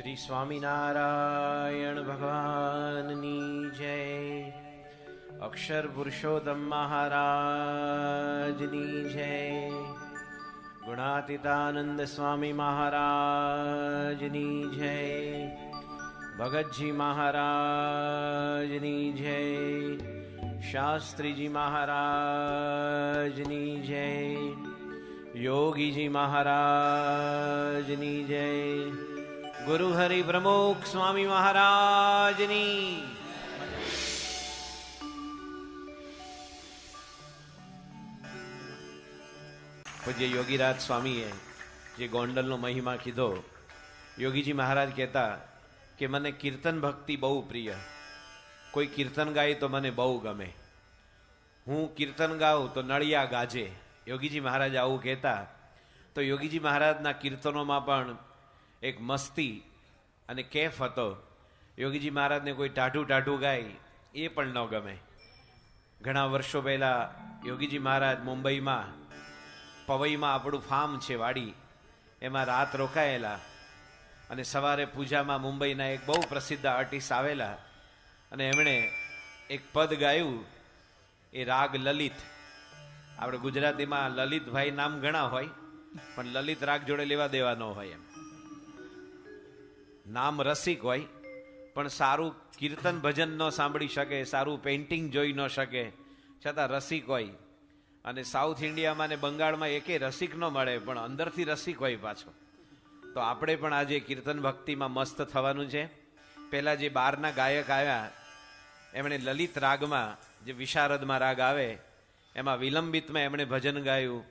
શ્રી સ્વામિનારાયણ ભગવાનની જય. અક્ષર પુરુષોત્તમ મહારાજની જય. ગુણાતીતાનંદ સ્વામી મહારાજની જય. ભગતજી મહારાજની જય. શાસ્ત્રીજી મહારાજની જય. યોગીજી મહારાજની જય. ગુરુ હરિ પ્રમુખ સ્વામી મહારાજની. પૂજ્ય યોગીરાજ સ્વામીએ જે ગોંડલનો મહિમા કીધો, યોગીજી મહારાજ કહેતા કે મને કીર્તન ભક્તિ બહુ પ્રિય. કોઈ કીર્તન ગાય તો મને બહુ ગમે. હું કીર્તન ગાઉં તો નળિયા ગાજે. યોગીજી મહારાજ આવું કહેતા. તો યોગીજી મહારાજના કીર્તનોમાં પણ એક મસ્તી અને કેફ હતો. યોગીજી મહારાજને કોઈ ટાઢું ટાઢું ગાય એ પણ ન ગમે. ઘણા વર્ષો પહેલાં યોગીજી મહારાજ મુંબઈમાં પવઈમાં આપણું ફાર્મ છે વાડી, એમાં રાત રોકાયેલા અને સવારે પૂજામાં મુંબઈના એક બહુ પ્રસિદ્ધ આર્ટિસ્ટ આવેલા અને એમણે એક પદ ગાયું. એ રાગ લલિત. આપણે ગુજરાતીમાં લલિતભાઈ નામ ઘણા હોય, પણ લલિત રાગ જોડે લેવા દેવા ન હોય. એમ નામ રસિક હોય પણ સારું કીર્તન ભજન ન સાંભળી શકે, સારું પેઇન્ટિંગ જોઈ ન શકે, છતાં રસિક હોય. અને સાઉથ ઇન્ડિયામાં ને બંગાળમાં એકે રસિક ન મળે પણ અંદરથી રસિક હોય પાછો. તો આપણે પણ આજે કીર્તન ભક્તિમાં મસ્ત થવાનું છે. પહેલાં જે બહારના ગાયક આવ્યા એમણે લલિત રાગમાં, જે વિશારદમાં રાગ આવે એમાં વિલંબિતમાં એમણે ભજન ગાયું.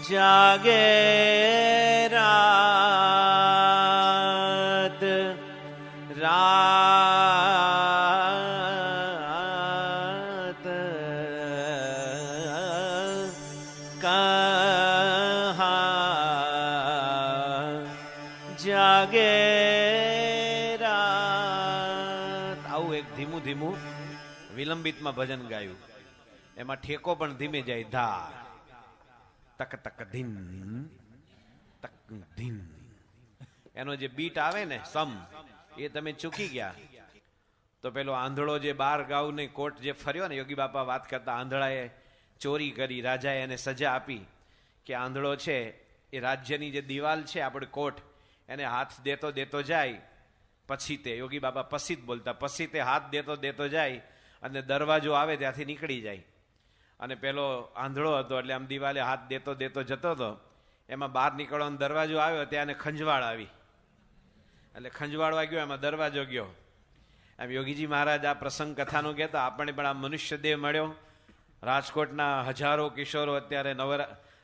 જાગે રાત રાત કહા જાગે રાત. આવું એક ધીમું ધીમું વિલંબિતમાં ભજન ગાયું. એમાં ઠેકો પણ ધીમે જાય. ધા તક તક ધીન તક ધીન. એનો જે બીટ આવે ને સમ, એ તમે ચૂકી ગયા તો પેલો આંધળો જે બાર ગાઉને કોટ જે ફર્યો ને, યોગી બાપા વાત કરતા આંધળાએ ચોરી કરી, રાજાએ એને સજા આપી કે આંધળો છે એ રાજ્યની જે દિવાલ છે આપણે કોટ, એને હાથ દેતો દેતો જાય. પછી તે યોગી બાપા પસીત બોલતા, પછી તે હાથ દેતો દેતો જાય અને દરવાજો આવે ત્યાંથી નીકળી જાય. અને પેલો આંધળો હતો એટલે આમ દિવાલે હાથ દેતો દેતો જતો હતો. એમાં બહાર નીકળવાનો દરવાજો આવ્યો, ત્યાં ખંજવાળ આવી. એટલે ખંજવાળવા ગયો, એમાં દરવાજો ગયો. એમ યોગીજી મહારાજ આ પ્રસંગ કથાનો કહેતા આપણને પણ આ મનુષ્ય દેહ મળ્યો. રાજકોટના હજારો કિશોરો અત્યારે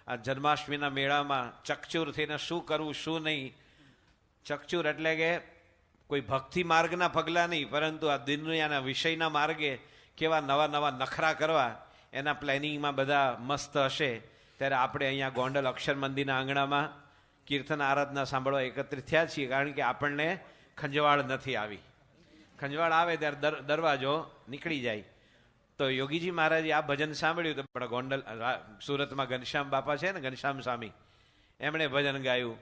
આ જન્માષ્ટમીના મેળામાં ચકચૂર થઈને શું કરવું શું નહીં. ચકચૂર એટલે કે કોઈ ભક્તિ માર્ગના પગલાં નહીં, પરંતુ આ દુનિયાના વિષયના માર્ગે કેવા નવા નવા નખરા કરવા એના પ્લેનિંગમાં બધા મસ્ત હશે. ત્યારે આપણે અહીંયા ગોંડલ અક્ષર મંદિરના આંગણામાં કીર્તન આરાધના સાંભળવા એકત્રિત થયા છીએ, કારણ કે આપણને ખંજવાળ નથી આવી. ખંજવાળ આવે ત્યારે દરવાજો નીકળી જાય. તો યોગીજી મહારાજે આ ભજન સાંભળ્યું તો પણ ગોંડલ સુરતમાં ઘનશ્યામ બાપા છે ને, ઘનશ્યામ સ્વામી, એમણે ભજન ગાયું.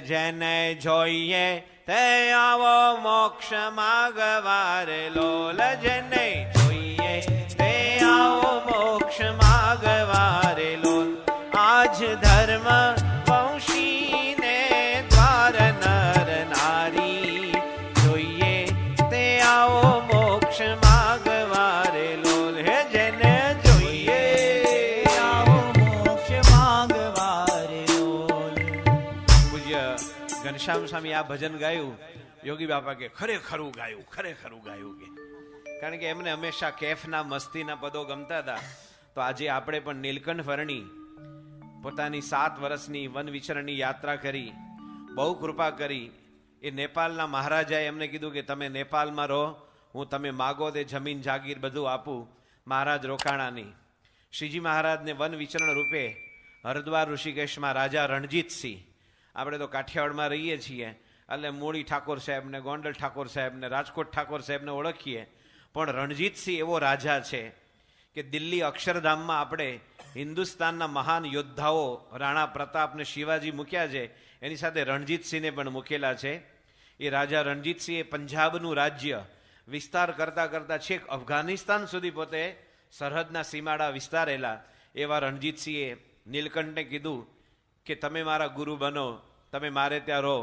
જેને જોઈએ તે આવો મોક્ષ માગવારે લોલ. જેને જોઈએ તે આવો મોક્ષ માગવારે લોલ. આજ ધર્મ વંશીને દ્વાર નર નારી. જોઈએ તે આવો મોક્ષ માગવારે લોલ. હે જેને જોઈએ આવો મોક્ષ માગવારે લોલ. પૂજ્ય ઘનશ્યામ સ્વામી આ ભજન ગાયું. યોગી બાપા કે ખરેખરું ગાયું, ખરેખરું ગાયું કે, કારણ કે એમને હંમેશા કેફના મસ્તીના પદો ગમતા હતા. તો આજે આપણે પણ નીલકંઠ વર્ણી પોતાની 7 વર્ષની વન વિચરણની યાત્રા કરી, બહુ કૃપા કરી. એ નેપાળના મહારાજાએ એમને કીધું કે તમે નેપાળમાં રહો, હું તમે માગો તે જમીન જાગીર બધું આપું. મહારાજ રોકાણાની. શ્રીજી મહારાજને વન વિચરણ રૂપે હરદ્વાર ઋષિકેશમાં રાજા રણજીતસિંહ, આપણે તો કાઠિયાવાડમાં રહીએ છીએ એટલે મૂળી ઠાકોર સાહેબને, ગોંડલ ઠાકોર સાહેબને, રાજકોટ ઠાકોર સાહેબને ઓળખીએ, પણ રણજીતસિંહ એવો રાજા છે કે દિલ્હી અક્ષરધામમાં આપણે હિન્દુસ્તાનના મહાન યોદ્ધાઓ રાણા પ્રતાપ ને શિવાજી મૂક્યા છે, એની સાથે રણજીતસિંહને પણ મૂકેલા છે. એ રાજા રણજીતસિંહે પંજાબનું રાજ્ય વિસ્તાર કરતા કરતા છેક અફઘાનિસ્તાન સુધી પોતે સરહદના સીમાડા વિસ્તારેલા. એવા રણજીતસિંહે નીલકંઠને કીધું કે તમે મારા ગુરુ બનો, તમે મારે ત્યાં રહો.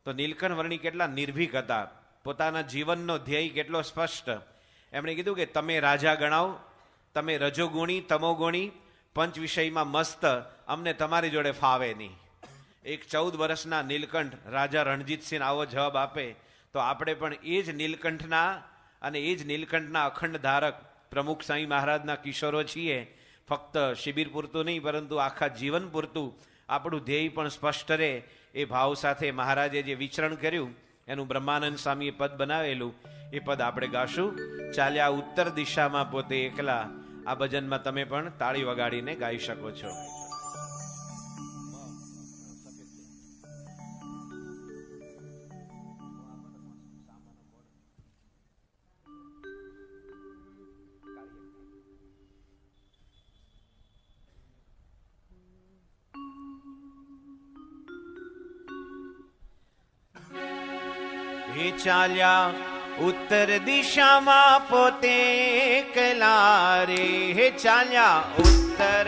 તો નીલકંઠ વર્ણી કેટલા નિર્ભીક હતા, પોતાના જીવનનો ધ્યેય કેટલો સ્પષ્ટ. એમણે કીધું કે તમે રાજા ગણાવ, તમે રજોગુણી તમોગુણી પંચ વિષયમાં મસ્ત, અમને તમારી જોડે ફાવે નહીં. એક 14 વર્ષના નીલકંઠ રાજા રણજીતસિંહ આવો જવાબ આપે તો આપણે પણ એ જ નીલકંઠના અને એ જ નીલકંઠના અખંડ ધારક પ્રમુખ સાંઈ મહારાજના કિશોરો છીએ. ફક્ત શિબિર પૂરતું નહીં પરંતુ આખા જીવન પૂરતું આપણું ધ્યેય પણ સ્પષ્ટ રહે એ ભાવ સાથે મહારાજે જે વિચરણ કર્યું એનું બ્રહ્માનંદ સ્વામીએ પદ બનાવેલું એ પદ આપણે ગાશું. ચાલ્યા ઉત્તર દિશામાં પોતે એકલા, આ ભજનમાં તમે પણ તાળી વગાડીને ગાઈ શકો છો. હે ચાલ્યા ઉત્તર દિશામાં પોતે એકલા રે, હે ચાલ્યા ઉત્તર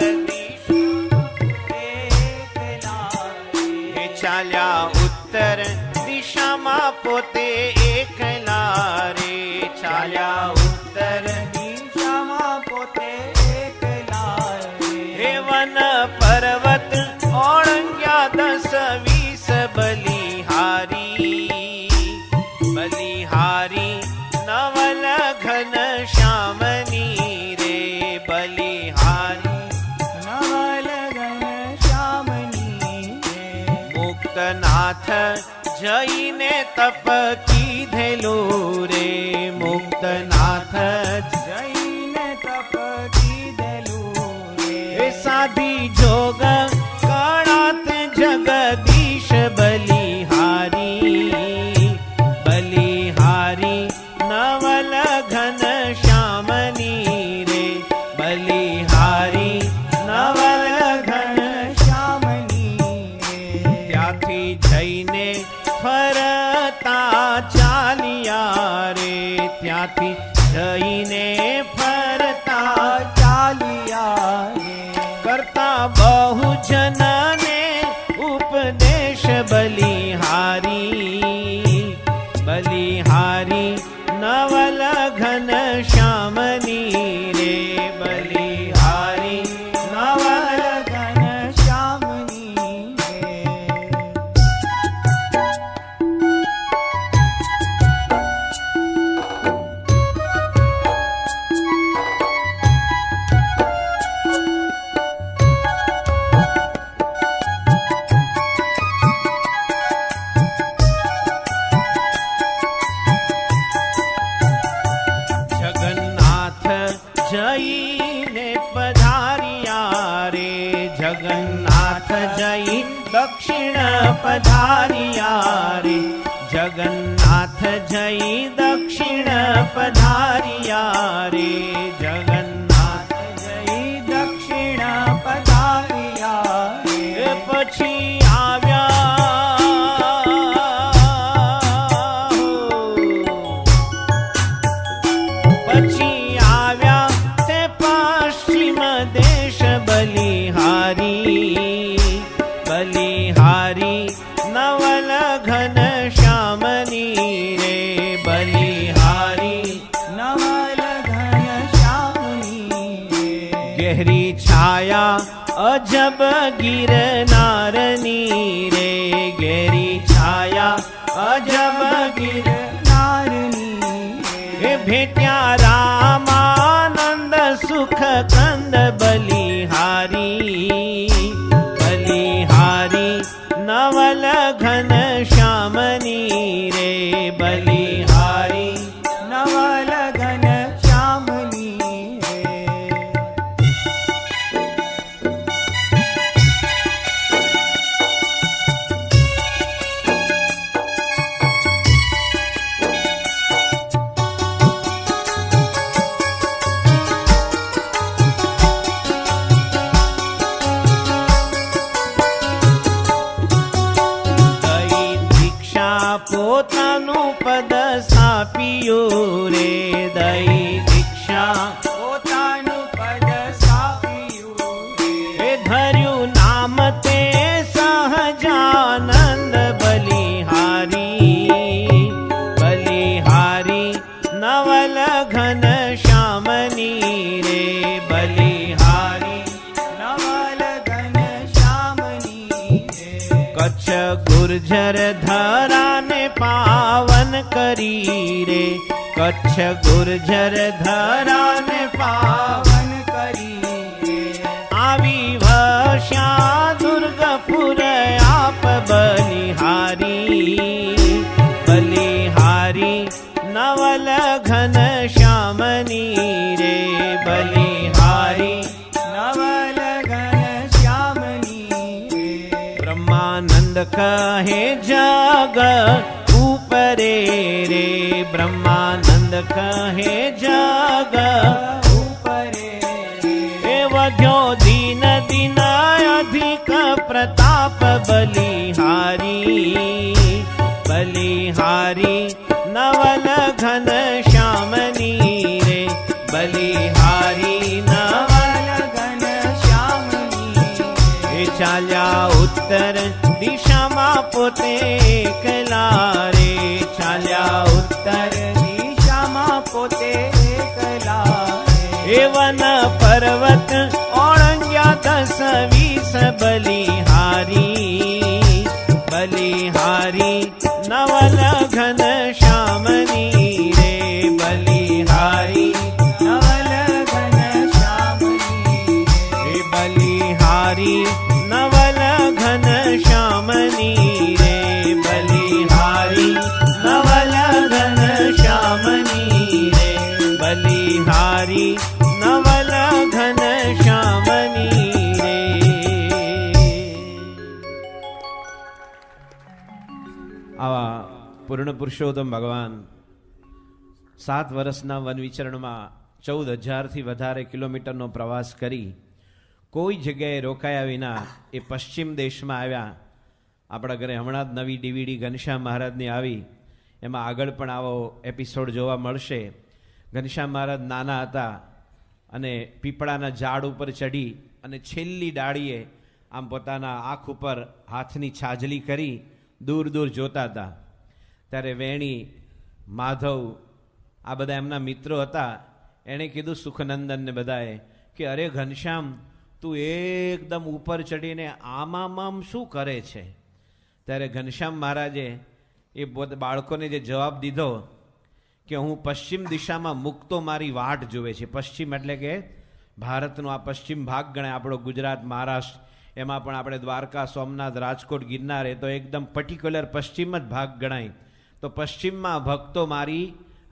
હે ચાલ્યા ઉત્તર દિશામાં પોતે એકલા રે, ચાલ્યા ઉત્તર દિશામાં પોતે એકલા રે. હે વન પર્વત ઓળંગ્યા 10-20 બલિહારી, બલિહારી નવલ ઘન શ્યામની રે, બલિહારી નવલ ઘન શ્યામની રે. મુક્તનાથ જઈને તપ કીધેલું રે, મુક્તનાથ જઈને તપ કીધેલું રે. સાધી જોગ કણાત જગદીશ બલિહારી, બલિહારી નવલ ઘન શ્યામની રે, બલિહારી નવલ ઘન શ્યામની રે. ત્યાંથી જઈને ફરતા ચાલ્યા રે, ત્યાંથી જઈને ફરતા ચાલ્યા રે. કરતા બહુ જનને ઉપદેશ બલિહારી, બલિહારી નવલ ઘન શ્યામની રે, બલિહારી નવલ ઘન શ્યામની રે. જઈને પધારિયા રે, જગન્નાથ જઈ દક્ષિણ પધારિયા રે, જગન્નાથ જઈ દક્ષિણ પધારિયા રે, જગન્નાથ જઈ દક્ષિણ પધારિયા રે. પછી બલિહારી, બલિહારી નવલ ઘન શ્યામની રે, બલિહારી નવલ ઘન શ્યામની રે. ગહેરી છાયા અજબ ગિરનારની રે, ગહેરી છાયા અજબ ગિરનારની રે. ભેટ્યા રામાનંદ સુખ કંદ બલિહારી, બલિહારી નવલ ઘન શ્યામની રે, બલિહારી નવલ ઘન શ્યામની રે. ગુર્જર ધરાને પાવન કરી રે, કચ્છ ગુર્જર ધરાને પાવન કરી રે, આવી વશ્યા દુર્ગપુર આપ બલિહારી, બલિહારી નવલ ઘન શ્યામની રે, બલિહારી નવલ ઘન શ્યામની રે, બ્રહ્માનંદ કહે જગ ઉપરે રે, બ્રહ્માનંદ કહે જગ ઉપરે એ વધ્યો દીન દીન અધિક પ્રતાપ બલિહારી, બલિહારી નવલ ઘન શ્યામની રે, બલિહારી નવલ ઘન શ્યામની એ ચાલ્યા ઉત્તર દિશામાં પોતે એકલા રે, ચાલ્યા ઉત્તર દિશામાં પોતે એકલા એ વન પર્વત ઓળંગ્યા 10-20 બલિહારી, બલિહારી નવલ ઘન શ્યામની રે, બલિહારી નવલ ઘન શ્યામની એ બલિહારી નવલ ઘન શ્યામની રે, બલિહારી નવલ ઘન શ્યામની રે, બલિહારી નવલ ઘન શ્યામની રે. આવા પૂર્ણ પુરુષોત્તમ ભગવાન 7 વર્ષના વન વિચરણમાં 14,000થી વધારે કિલોમીટરનો પ્રવાસ કરી કોઈ જગ્યાએ રોકાયા વિના એ પશ્ચિમ દેશમાં આવ્યા. આપણા ઘરે હમણાં જ નવી DVD ઘનશ્યામ મહારાજની આવી, એમાં આગળ પણ આવો એપિસોડ જોવા મળશે. ઘનશ્યામ મહારાજ નાના હતા અને પીપળાના ઝાડ ઉપર ચડી અને છેલ્લી ડાળીએ આમ પોતાના આંખ ઉપર હાથની છાજલી કરી દૂર દૂર જોતા હતા. ત્યારે વેણી, માધવ આ બધા એમના મિત્રો હતા. એણે કીધું સુખનંદનને બધાએ કે અરે ઘનશ્યામ, તું એકદમ ઉપર ચડીને આમ શું કરે છે? ત્યારે ઘનશ્યામ મહારાજે એ બાળકોને જે જવાબ દીધો કે હું પશ્ચિમ દિશામાં મુકતો મારી વાટ જોવે છે. પશ્ચિમ એટલે કે ભારતનો આ પશ્ચિમ ભાગ ગણાય, આપણો ગુજરાત, મહારાષ્ટ્ર, એમાં પણ આપણે દ્વારકા, સોમનાથ, રાજકોટ, ગિરનાર એ તો એકદમ પર્ટિક્યુલર પશ્ચિમ જ ભાગ ગણાય. તો પશ્ચિમમાં ભક્તો મારી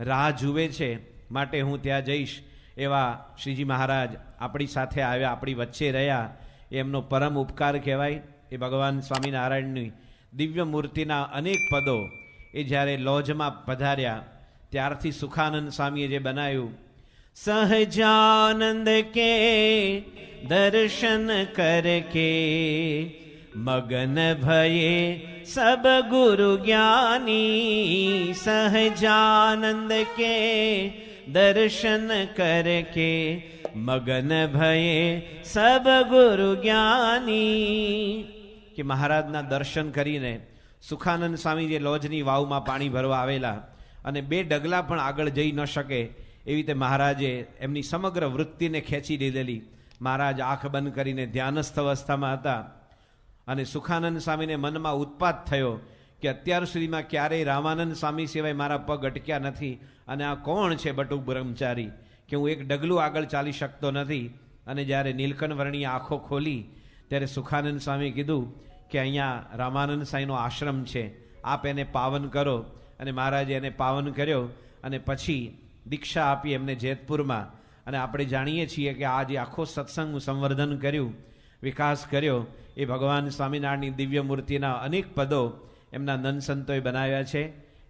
રાહ જુએ છે, માટે હું ત્યાં જઈશ. એવા શ્રીજી મહારાજ આપણી સાથે આવ્યા, આપણી વચ્ચે રહ્યા, એમનો પરમ ઉપકાર કહેવાય. એ ભગવાન સ્વામિનારાયણની દિવ્ય મૂર્તિના અનેક પદો એ જ્યારે લોજમાં પધાર્યા ત્યારથી સુખાનંદ સ્વામીએ જે બનાવ્યું, સહજાનંદ કે દર્શન કરકે મગન ભયે સબ ગુરુ જ્ઞાની, સહજાનંદ કે દર્શન કરકે મગન ભયે સબ ગુરુ જ્ઞાની. કે મહારાજના દર્શન કરીને સુખાનંદ સ્વામી જે લોજની વાવમાં પાણી ભરવા આવેલા અને 2 ડગલા પણ આગળ જઈ ન શકે એવી રીતે મહારાજે એમની સમગ્ર વૃત્તિને ખેંચી લીધેલી. મહારાજ આંખ બંધ કરીને ધ્યાનસ્થ અવસ્થામાં હતા અને સુખાનંદ સ્વામીને મનમાં ઉત્પાત થયો કે અત્યાર સુધીમાં ક્યારેય રામાનંદ સ્વામી સિવાય મારા પગ અટક્યા નથી અને આ કોણ છે બટુક બ્રહ્મચારી કે હું એક ડગલું આગળ ચાલી શકતો નથી. અને જ્યારે નીલકંઠવર્ણીએ આંખો ખોલી ત્યારે સુખાનંદ સ્વામી કીધું કે અહીંયા રામાનંદ સાંઈનો આશ્રમ છે, આપ એને પાવન કરો. અને મહારાજે એને પાવન કર્યો અને પછી દીક્ષા આપી એમને જેતપુરમાં. અને આપણે જાણીએ છીએ કે આ જે આખો સત્સંગ સંવર્ધન કર્યું, વિકાસ કર્યો, એ ભગવાન સ્વામિનારાયણની દિવ્ય મૂર્તિના અનેક પદો એમના નંદ સંતોએ બનાવ્યા છે.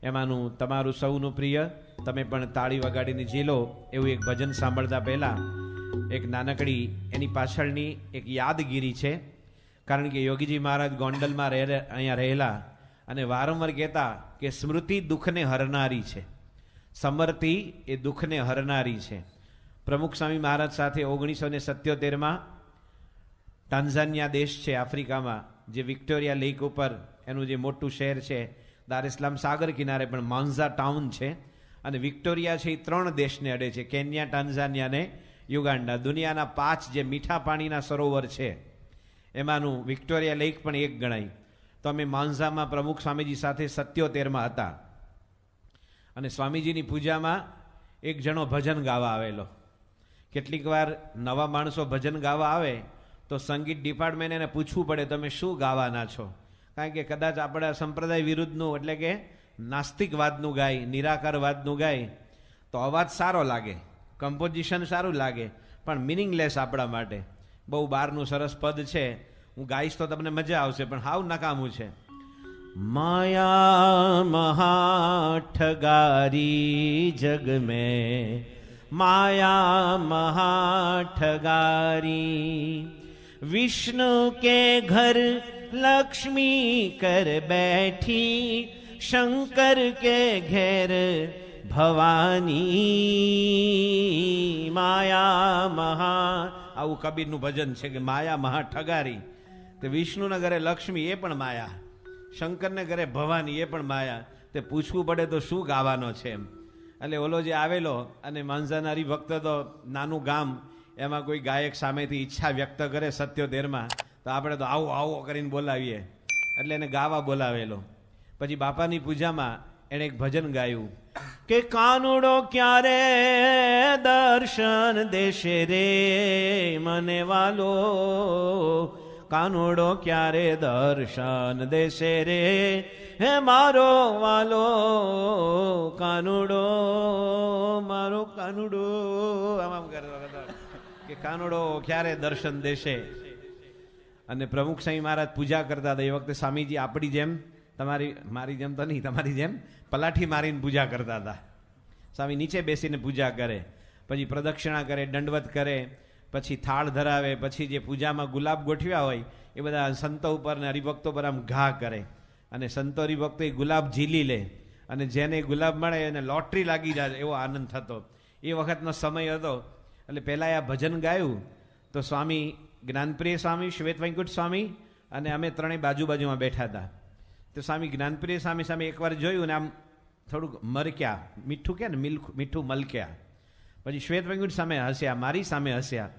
એમાંનું તમારું સૌનું પ્રિય, તમે પણ તાળી વગાડીને ઝીલો એવું એક ભજન સાંભળતા પહેલાં એક નાનકડી એની પાછળની એક યાદગીરી છે. કારણ કે યોગીજી મહારાજ ગોંડલમાં અહીંયા રહેલા અને વારંવાર કહેતા કે સ્મૃતિ દુઃખને હરનારી છે, સમર્તિ એ દુઃખને હરનારી છે. પ્રમુખ સ્વામી મહારાજ સાથે 1977માં ટાન્ઝાનિયા દેશ છે આફ્રિકામાં, જે વિક્ટોરિયા લેક ઉપર એનું જે મોટું શહેર છે, દાર ઇસ્લામ સાગર કિનારે પણ માંઝા ટાઉન છે. અને વિક્ટોરિયા છે એ 3 દેશને અડે છે, કેન્યા, ટાન્ઝાનિયા ને યુગાન્ડા. દુનિયાના 5 જે મીઠા પાણીના સરોવર છે એમાંનું વિક્ટોરિયા લેક પણ એક ગણાય. તો અમે માંઝામાં પ્રમુખ સ્વામીજી સાથે 77માં હતા અને સ્વામીજીની પૂજામાં એક જણો ભજન ગાવા આવેલો. કેટલીક વાર નવા માણસો ભજન ગાવા આવે તો સંગીત ડિપાર્ટમેન્ટ એને પૂછવું પડે તમે શું ગાવાના છો, કારણ કે કદાચ આપણા સંપ્રદાય વિરુદ્ધનું એટલે કે નાસ્તિકવાદનું ગાય, નિરાકારવાદનું ગાય તો અવાજ સારો લાગે, કમ્પોઝિશન સારું લાગે, પણ મિનિંગલેસ આપણા માટે. બહુ બહારનું સરસ પદ છે, હું ગાઈશ તો તમને મજા આવશે, પણ હાવ નકામું છે. માયા મહાઠગારી જગ મેં, માયા મહાઠગારી, विष्णु के घर लक्ष्मी कर बैठी, शंकर के घेर भवानी, माया महा. આવું કબીરનું ભજન છે કે માયા મહા ઠગારી. તે વિષ્ણુના ઘરે લક્ષ્મી એ પણ માયા, શંકરને ઘરે ભવાની એ પણ માયા. તે પૂછવું પડે તો શું ગાવાનો છે એમ. એટલે ઓલો જે આવેલો અને માંઝાનારી ભક્ત તો નાનું ગામ, એમાં કોઈ ગાયક સામેથી ઈચ્છા વ્યક્ત કરે 77માં તો આપણે તો આવો આવો કરીને બોલાવીએ, એટલે એને ગાવા બોલાવેલો. પછી બાપાની પૂજામાં એણે એક ભજન ગાયું કે કાનુડો ક્યારે દર્શન દેશે રે મને વાલો, કાનુડો ક્યારે દર્શન દેશે રે હે મારો વાલો, કાનુડો મારો કાનુડો. આમ કરે કે કાનુડો ક્યારે દર્શન દેશે. અને પ્રમુખ સ્વામી મહારાજ પૂજા કરતા હતા એ વખતે સ્વામીજી આપણી જેમ, મારી જેમ તો નહીં, તમારી જેમ પલાઠી મારીને પૂજા કરતા હતા. સ્વામી નીચે બેસીને પૂજા કરે, પછી પ્રદક્ષિણા કરે, દંડવત કરે, પછી થાળ ધરાવે, પછી જે પૂજામાં ગુલાબ ગોઠવ્યા હોય એ બધા સંતો ઉપર ને હરિભક્તો પર આમ ઘા કરે, અને સંતો હરિભક્તો એ ગુલાબ ઝીલી લે, અને જેને ગુલાબ મળે એને લોટરી લાગી જાય એવો આનંદ થતો. એ વખતનો સમય હતો. એટલે પહેલાં આ ભજન ગાયું તો સ્વામી જ્ઞાનપ્રિય સ્વામી, શ્વેત વૈકુંઠ સ્વામી અને અમે ત્રણેય બાજુમાં બેઠા હતા. તો સ્વામી જ્ઞાનપ્રિય સ્વામી સામે એકવાર જોયું ને આમ થોડુંક મરક્યા, મીઠું કે ને મીઠું મલક્યા. પછી શ્વેત વૈકુંઠ સામે હસ્યા, મારી સામે હસ્યા.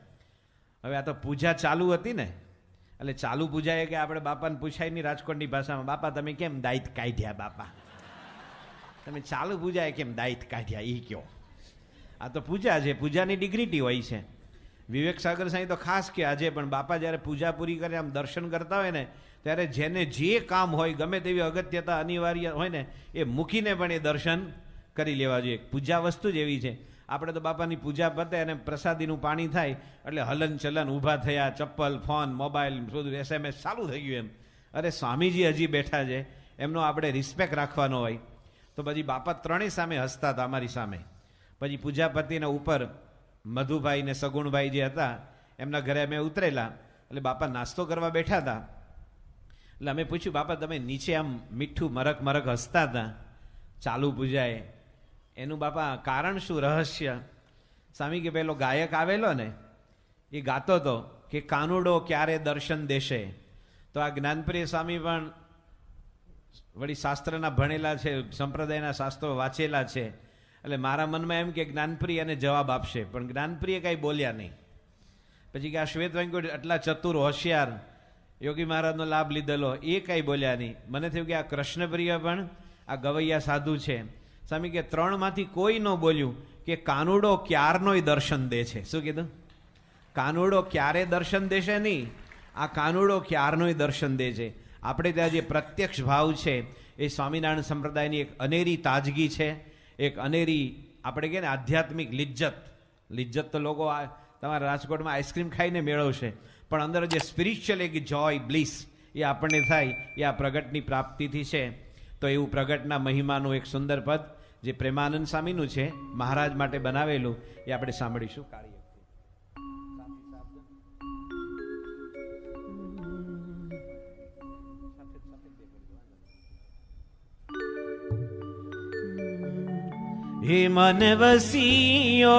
હવે આ તો પૂજા ચાલુ હતી ને, એટલે ચાલુ પૂજા એ કે આપણે બાપાને પૂછાય નહીં રાજકોટની ભાષામાં, બાપા તમે કેમ દાયિત કાઢ્યા, બાપા તમે ચાલુ પૂજા એ કેમ દાયિત કાઢ્યા એ કયો. આ તો પૂજા છે, પૂજાની ડિગ્નિટી હોય છે. વિવેક સાગર સાંઈ તો ખાસ કે આજે પણ બાપા જ્યારે પૂજા પૂરી કરે આમ દર્શન કરતા હોય ને ત્યારે જેને જે કામ હોય, ગમે તેવી અગત્યતા અનિવાર્ય હોય ને એ મૂકીને પણ એ દર્શન કરી લેવા જોઈએ. પૂજા વસ્તુ જ એવી છે. આપણે તો બાપાની પૂજા પતે અને પ્રસાદીનું પાણી થાય એટલે હલન ચલન, ઊભા થયા, ચપ્પલ, ફોન, મોબાઈલ, બધું SMS ચાલુ થઈ ગયું એમ. અરે સ્વામીજી હજી બેઠા છે, એમનો આપણે રિસ્પેક્ટ રાખવાનો હોય. તો પછી બાપા ત્રણેય સામે હસતા હતા અમારી સામે. પછી પૂજાપતિના ઉપર મધુભાઈ ને સગુણભાઈ જે હતા એમના ઘરે અમે ઉતરેલા, એટલે બાપા નાસ્તો કરવા બેઠા હતા. એટલે અમે પૂછ્યું બાપા તમે નીચે આમ મીઠું મરક મરક હસતા હતા ચાલુ પૂજાએ, એનું બાપા કારણ શું, રહસ્ય? સ્વામી કે પેલો ગાયક આવેલો ને એ ગાતો હતો કે કાનુડો ક્યારે દર્શન દેશે. તો આ જ્ઞાનપ્રિય સ્વામી પણ વળી શાસ્ત્રના ભણેલા છે, સંપ્રદાયના શાસ્ત્રો વાંચેલા છે. એટલે મારા મનમાં એમ કે જ્ઞાનપ્રિય એને જવાબ આપશે, પણ જ્ઞાનપ્રિય કાંઈ બોલ્યા નહીં. પછી કે આ શ્વેત વૈકુંઠ એટલા ચતુર હોશિયાર યોગી મહારાજનો લાભ લીધેલો, એ કાંઈ બોલ્યા નહીં. મને થયું કે આ કૃષ્ણપ્રિય પણ આ ગવૈયા સાધુ છે. સ્વામી કે ત્રણમાંથી કોઈ ન બોલ્યું કે કાનુડો ક્યારનોય દર્શન દે છે. શું કીધું? કાનુડો ક્યારે દર્શન દેશે નહીં, આ કાનુડો ક્યારનોય દર્શન દે છે. આપણે ત્યાં જે પ્રત્યક્ષ ભાવ છે એ સ્વામિનારાયણ સંપ્રદાયની એક અનેરી તાજગી છે, એક અનેરી આપણે કહે ને આધ્યાત્મિક લિજ્જત તો લોકો તમારા રાજકોટમાં આઈસ્ક્રીમ ખાઈને મેળવશે, પણ અંદર જે સ્પિરિચ્યુઅલ એક જોય, બ્લિસ એ આપણને થાય એ આ પ્રગટની પ્રાપ્તિથી છે. તો એવું પ્રગટના મહિમાનું એક સુંદર પદ જે પ્રેમાનંદ સ્વામીનું છે, મહારાજ માટે બનાવેલું, એ આપણે સાંભળીશું. હે મન વસીયો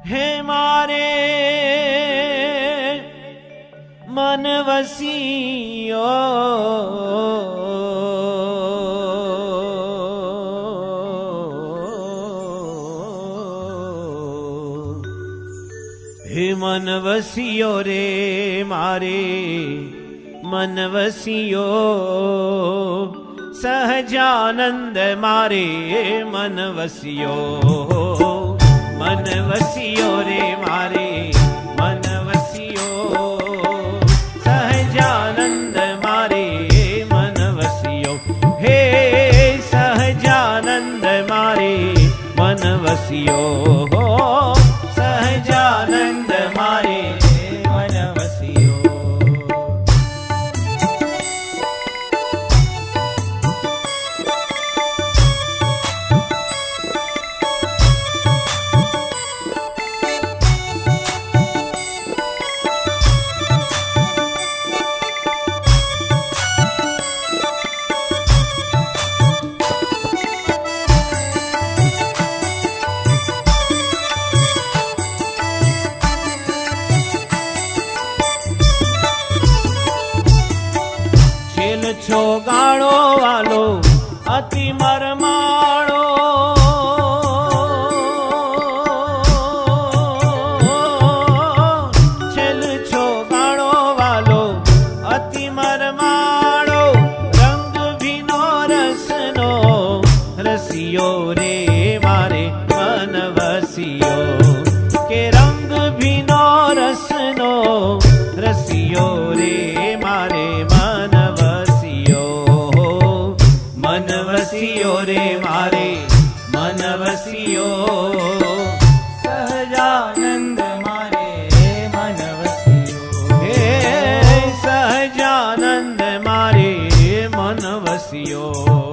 હે મારે મન વસીયો હે મન વસિયો રે મારે મન વસિયો સહજાનંદ મારે મન વસિયો મન વસિયો રે મારે મન વસિયો સહજાનંદ મારે મન વસિયો હે સહજાનંદ મારે મન વસિયો સહજાનંદ મારે મન વસિયો છો ગાળો વાલો અતિ મરમાળો છેલ છો ગાળો વાલો અતિ મરમાળો રંગ ભીનો રસનો રસિયો રે મારે મન વસિયો કે રંગ ભીનો રસનો રસિયો રે મારે મન મન વસિયો રે મારે મન વસિયો સહજાનંદ મારે મન વસિયો હે સહજાનંદ મારે મન વસિયો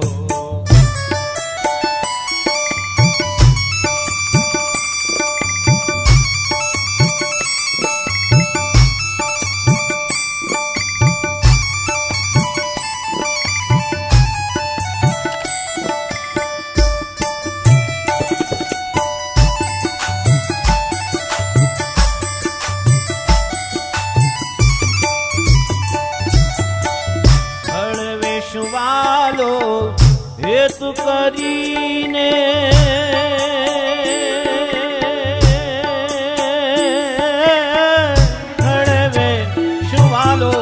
વાલો હેતુ કરીને હળવે શુવાલો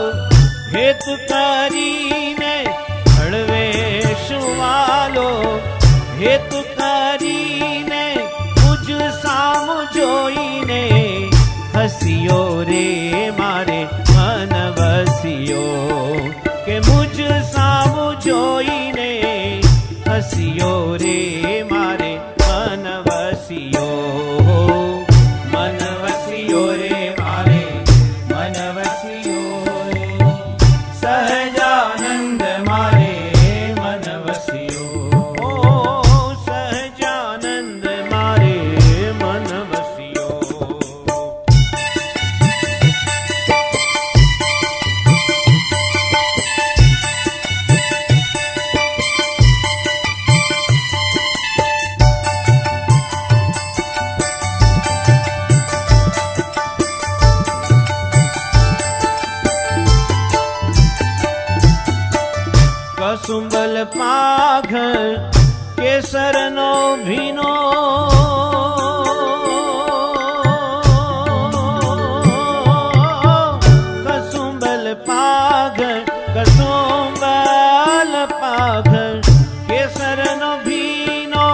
હેતુ કરીને હળવે શુવાલો હેતુ કરીને મુજ સામ જોઈને હસિયો રે મારે મન વસિયો કે મુજ સામ જોઈને હસિયો રે મારે મન વસિયો મન વસિયો રે મારે મન વસિયો સહજાનંદ મારે મન વસિયો સહજાનંદ મારે મન વસિયો કસુંબલ પાઘર કેસરનો ભીનો કસુંબલ પાઘર કસુંબલ પાઘર કેસરનો ભીનો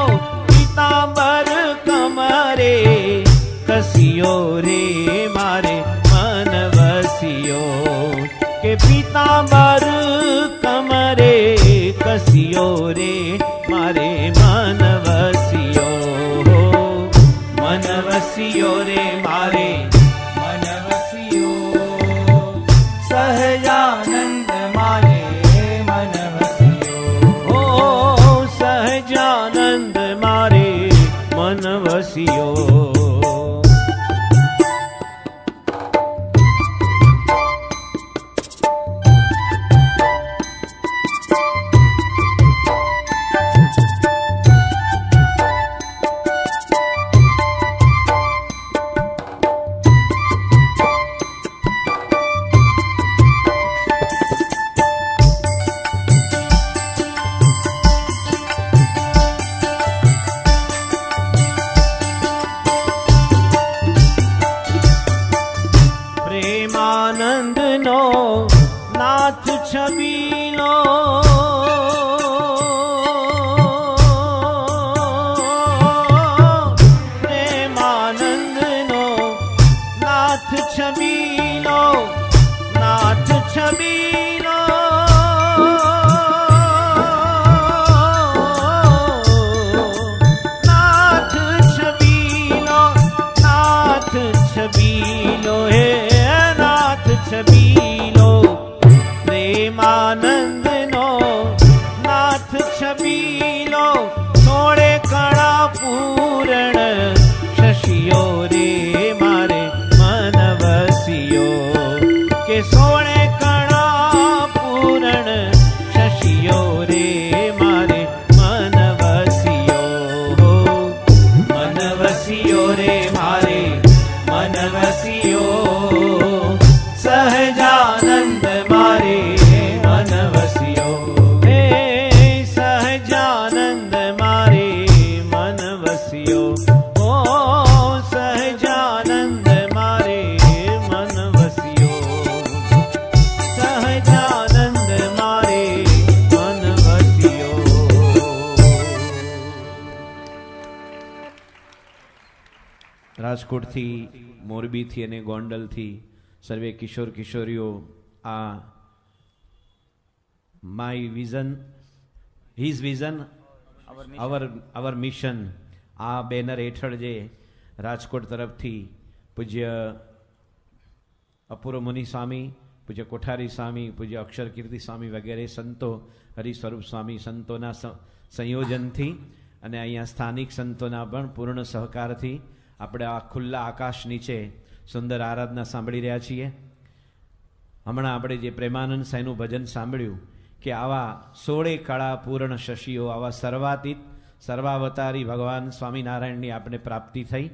પીતાંબર કમરે કસિયો રે મારે મન વસિયો કે પીતાંબર કમરે કસિયો રે મારે મન વસિયો મન વસિયો રે મારે મન વસિયો સહજાનંદ મારે મન વસિયો સહજાનંદ મારે મન વસિયો લો 16 કળા પૂરણ શશિયો રે મારે મન વસિયો કે 16 કળા પૂરણ શશિયો રે મારે મન વસિયો રે મારે મન વસિયો સહજાનંદ મારે મન વસિયો હે સહજાનંદ મારે મન વસિયો ઓ સહજાનંદ મારે મન વસિયો સહજાનંદ મારે મન વસિયો. રાજકોટથી, મોરબીથી અને ગોંડલથી સર્વે કિશોર કિશોરીઓ આ my vision his vision our mission આ બેનર હેઠળ જે રાજકોટ તરફથી પૂજ્ય અપૂર્વ મુનિ સ્વામી, પૂજ્ય કોઠારી સ્વામી, પૂજ્ય અક્ષર કીર્તિ સ્વામી વગેરે સંતો, હરિસ્વરૂપ સ્વામી સંતોના સંયોજનથી અને અહીંયા સ્થાનિક સંતોના પણ પૂર્ણ સહકારથી આપણે આ ખુલ્લા આકાશ નીચે સુંદર આરાધના સાંભળી રહ્યા છીએ. હમણાં આપણે જે પ્રેમાનંદ સાંઈનું ભજન સાંભળ્યું કે આવા 16 કળા પૂર્ણ શશીઓ, આવા સર્વાતીત સર્વાવતારી ભગવાન સ્વામિનારાયણની આપણે પ્રાપ્તિ થઈ,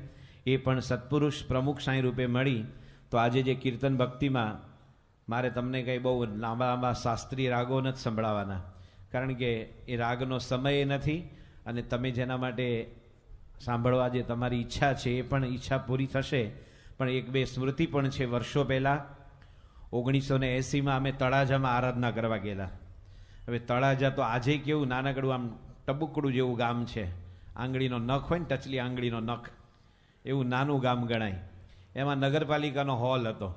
એ પણ સત્પુરુષ પ્રમુખ સાંઈ રૂપે મળી. તો આજે જે કીર્તન ભક્તિમાં મારે તમને કંઈ બહુ લાંબા લાંબા શાસ્ત્રીય રાગો નથી સંભળાવવાના, કારણ કે એ રાગનો સમય નથી અને તમે જેના માટે સાંભળવા જે તમારી ઈચ્છા છે એ પણ ઈચ્છા પૂરી થશે. પણ એક બે સ્મૃતિ પણ છે. વર્ષો પહેલાં 1980માં અમે તળાજામાં આરાધના કરવા ગયેલા. હવે તળાજા તો આજે કેવું નાનકડું આમ ટબુકડું જેવું ગામ છે, આંગળીનો નખ હોય ને ટચલી આંગળીનો નખ, એવું નાનું ગામ ગણાય. એમાં નગરપાલિકાનો હોલ હતો,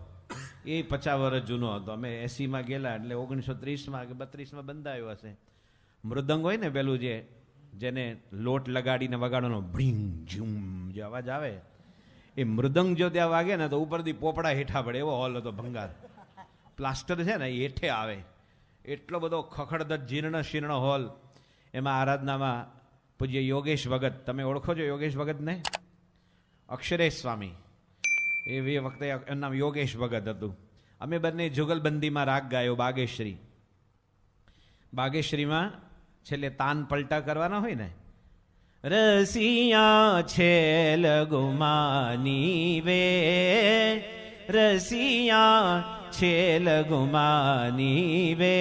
એ 50 વર્ષ જૂનો હતો. અમે 80માં ગયેલા એટલે 1930માં કે 32માં બંધાયો હશે. મૃદંગ હોય ને પેલું જેને લોટ લગાડીને વગાડવાનો ભીંગ ઝૂમ જે અવાજ આવે, એ મૃદંગ જો ત્યાં વાગે ને તો ઉપરથી પોપડા હેઠા પડે એવો હોલ હતો. ભંગાર પ્લાસ્ટર છે ને એ હેઠે આવે, એટલો બધો ખખડદત જીર્ણ શીર્ણ હોલ. એમાં આરાધનામાં પૂજ્ય યોગેશ ભગત, તમે ઓળખો છો યોગેશ ભગતને? અક્ષરેશ સ્વામી, એ વખતે એનું નામ યોગેશ ભગત હતું. અમે બંને જુગલબંધીમાં રાગ ગાયો બાગેશ્રી. બાગેશ્રીમાં છેલ્લે તાન પલટા કરવાના હોય ને, રસિયા છેલ ગુમાની વે, રસિયા છેલ ગુમાની વે,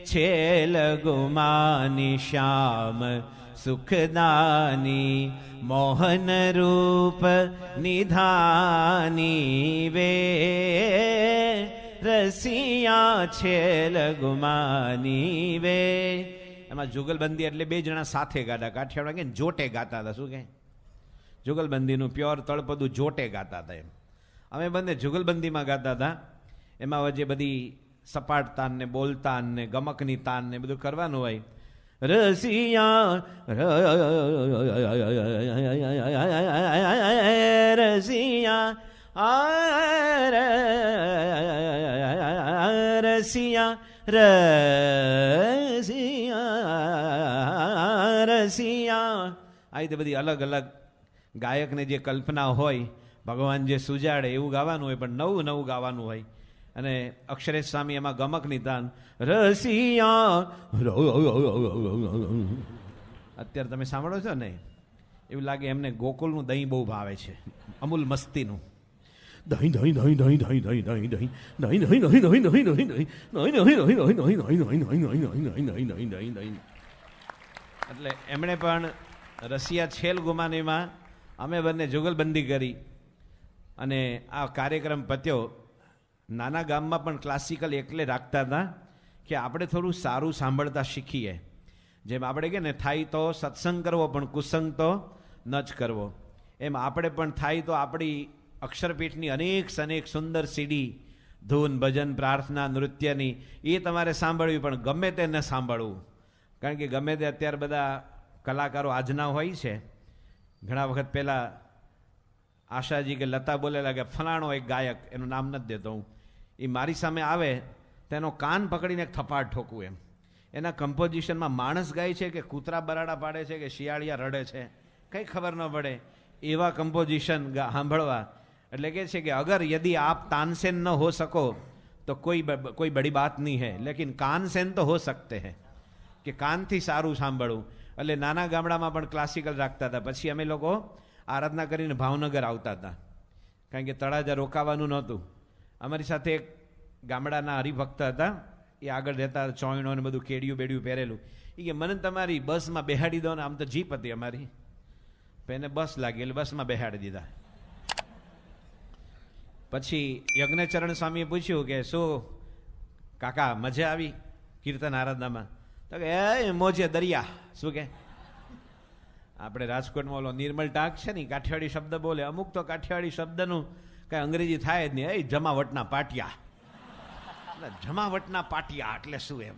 છેલ ગુમાની શ્યામ સુખદાની, મોહન રૂપ નિધાની વે, રસિયા છેલ ગુમાની વે. એમાં જુગલબંધી એટલે બે જણા સાથે ગાતા. કાઠિયાવાડ કે જોટે ગાતા હતા. શું કે જુગલબંધીનું પ્યોર તળપદું જોટે ગાતા હતા. એમ અમે બંને જુગલબંધીમાં ગાતા હતા. એમાં વચ્ચે બધી સપાટ તાન ને બોલ તાન ને ગમકની તાન ને બધું કરવાનું હોય. રસિયા રસિયા રસિયા રસિયા આ રીતે બધી અલગ અલગ ગાયકને જે કલ્પના હોય, ભગવાન જે સુજાડે એવું ગાવાનું હોય, પણ નવું નવું ગાવાનું હોય. અને અક્ષરેશ સ્વામી એમાં ગમકની તાન રસિયા. અત્યારે તમે સાંભળો છો ને એવું લાગે એમને ગોકુલનું દહીં બહુ ભાવે છે, અમૂલ મસ્તીનું દહીં દહીં દહીં દહીં દહીં દહીં દહીં દહીં દહીં દહીં દહીં દહીં દહીં દહીં દહીં દહીં દહીં. એટલે એમણે પણ રસિયા છેલ ગુમાનીમાં અમે બંને જુગલબંધી કરી અને આ કાર્યક્રમ પત્યો. નાના ગામમાં પણ ક્લાસિકલ એટલે રાખતા હતા કે આપણે થોડું સારું સાંભળતા શીખીએ. જેમ આપણે કે ને થાય તો સત્સંગ કરવો પણ કુસંગ તો ન જ કરવો, એમ આપણે પણ થાય તો આપણી અક્ષરપીઠની અનેક સુંદર સીડી, ધૂન, ભજન, પ્રાર્થના, નૃત્યની એ તમારે સાંભળવી, પણ ગમે તે ન સાંભળવું. કારણ કે ગમે તે અત્યારે બધા કલાકારો આજના હોય છે. ઘણા વખત પહેલાં આશાજી કે લતા બોલેલા કે ફલાણો એક ગાયક, એનું નામ નથી દેતો હું, એ મારી સામે આવે તો એનો કાન પકડીને એક થપાટ ઠોકવું. એના કમ્પોઝિશનમાં માણસ ગાય છે કે કૂતરા બરાડા પાડે છે કે શિયાળિયા રડે છે કંઈ ખબર ન પડે એવા કમ્પોઝિશન સાંભળવા. એટલે કે છે કે અગર યદि આપ તાનસેન ન હો સકો તો કોઈ બડી બાત નહીં હૈ, લેકિન કાનસેન તો હો સકતે હૈ, કે કાનથી સારું સાંભળવું. એટલે નાના ગામડામાં પણ ક્લાસિકલ રાખતા હતા. પછી અમે લોકો આરાધના કરીને ભાવનગર આવતા હતા, કારણ કે તળાજા રોકાવાનું નહોતું. અમારી સાથે એક ગામડાના હરિભક્ત હતા, એ આગળ રહેતા, ચોયણો ને બધું કેડિયું બેડિયું પહેરેલું. એ કે મને તમારી બસમાં બેહાડી દો ને. આમ તો જીપ હતી અમારી, એને બસ લાગી એટલે બસમાં બેહાડી દીધા. પછી યજ્ઞચરણ સ્વામીએ પૂછ્યું કે શું કાકા મજા આવી કીર્તન આરાધનામાં? તો કે એ મોજે દરિયા. શું કે આપણે રાજકોટમાં ઓલો નિર્મલ ટાંક છે ને, કાઠિયાવાડી શબ્દ બોલે. અમુક તો કાઠિયાવાડી શબ્દનું કાંઈ અંગ્રેજી થાય જ નહીં. એ જમાવટના પાટિયા, જમાવટના પાટિયા એટલે શું એમ,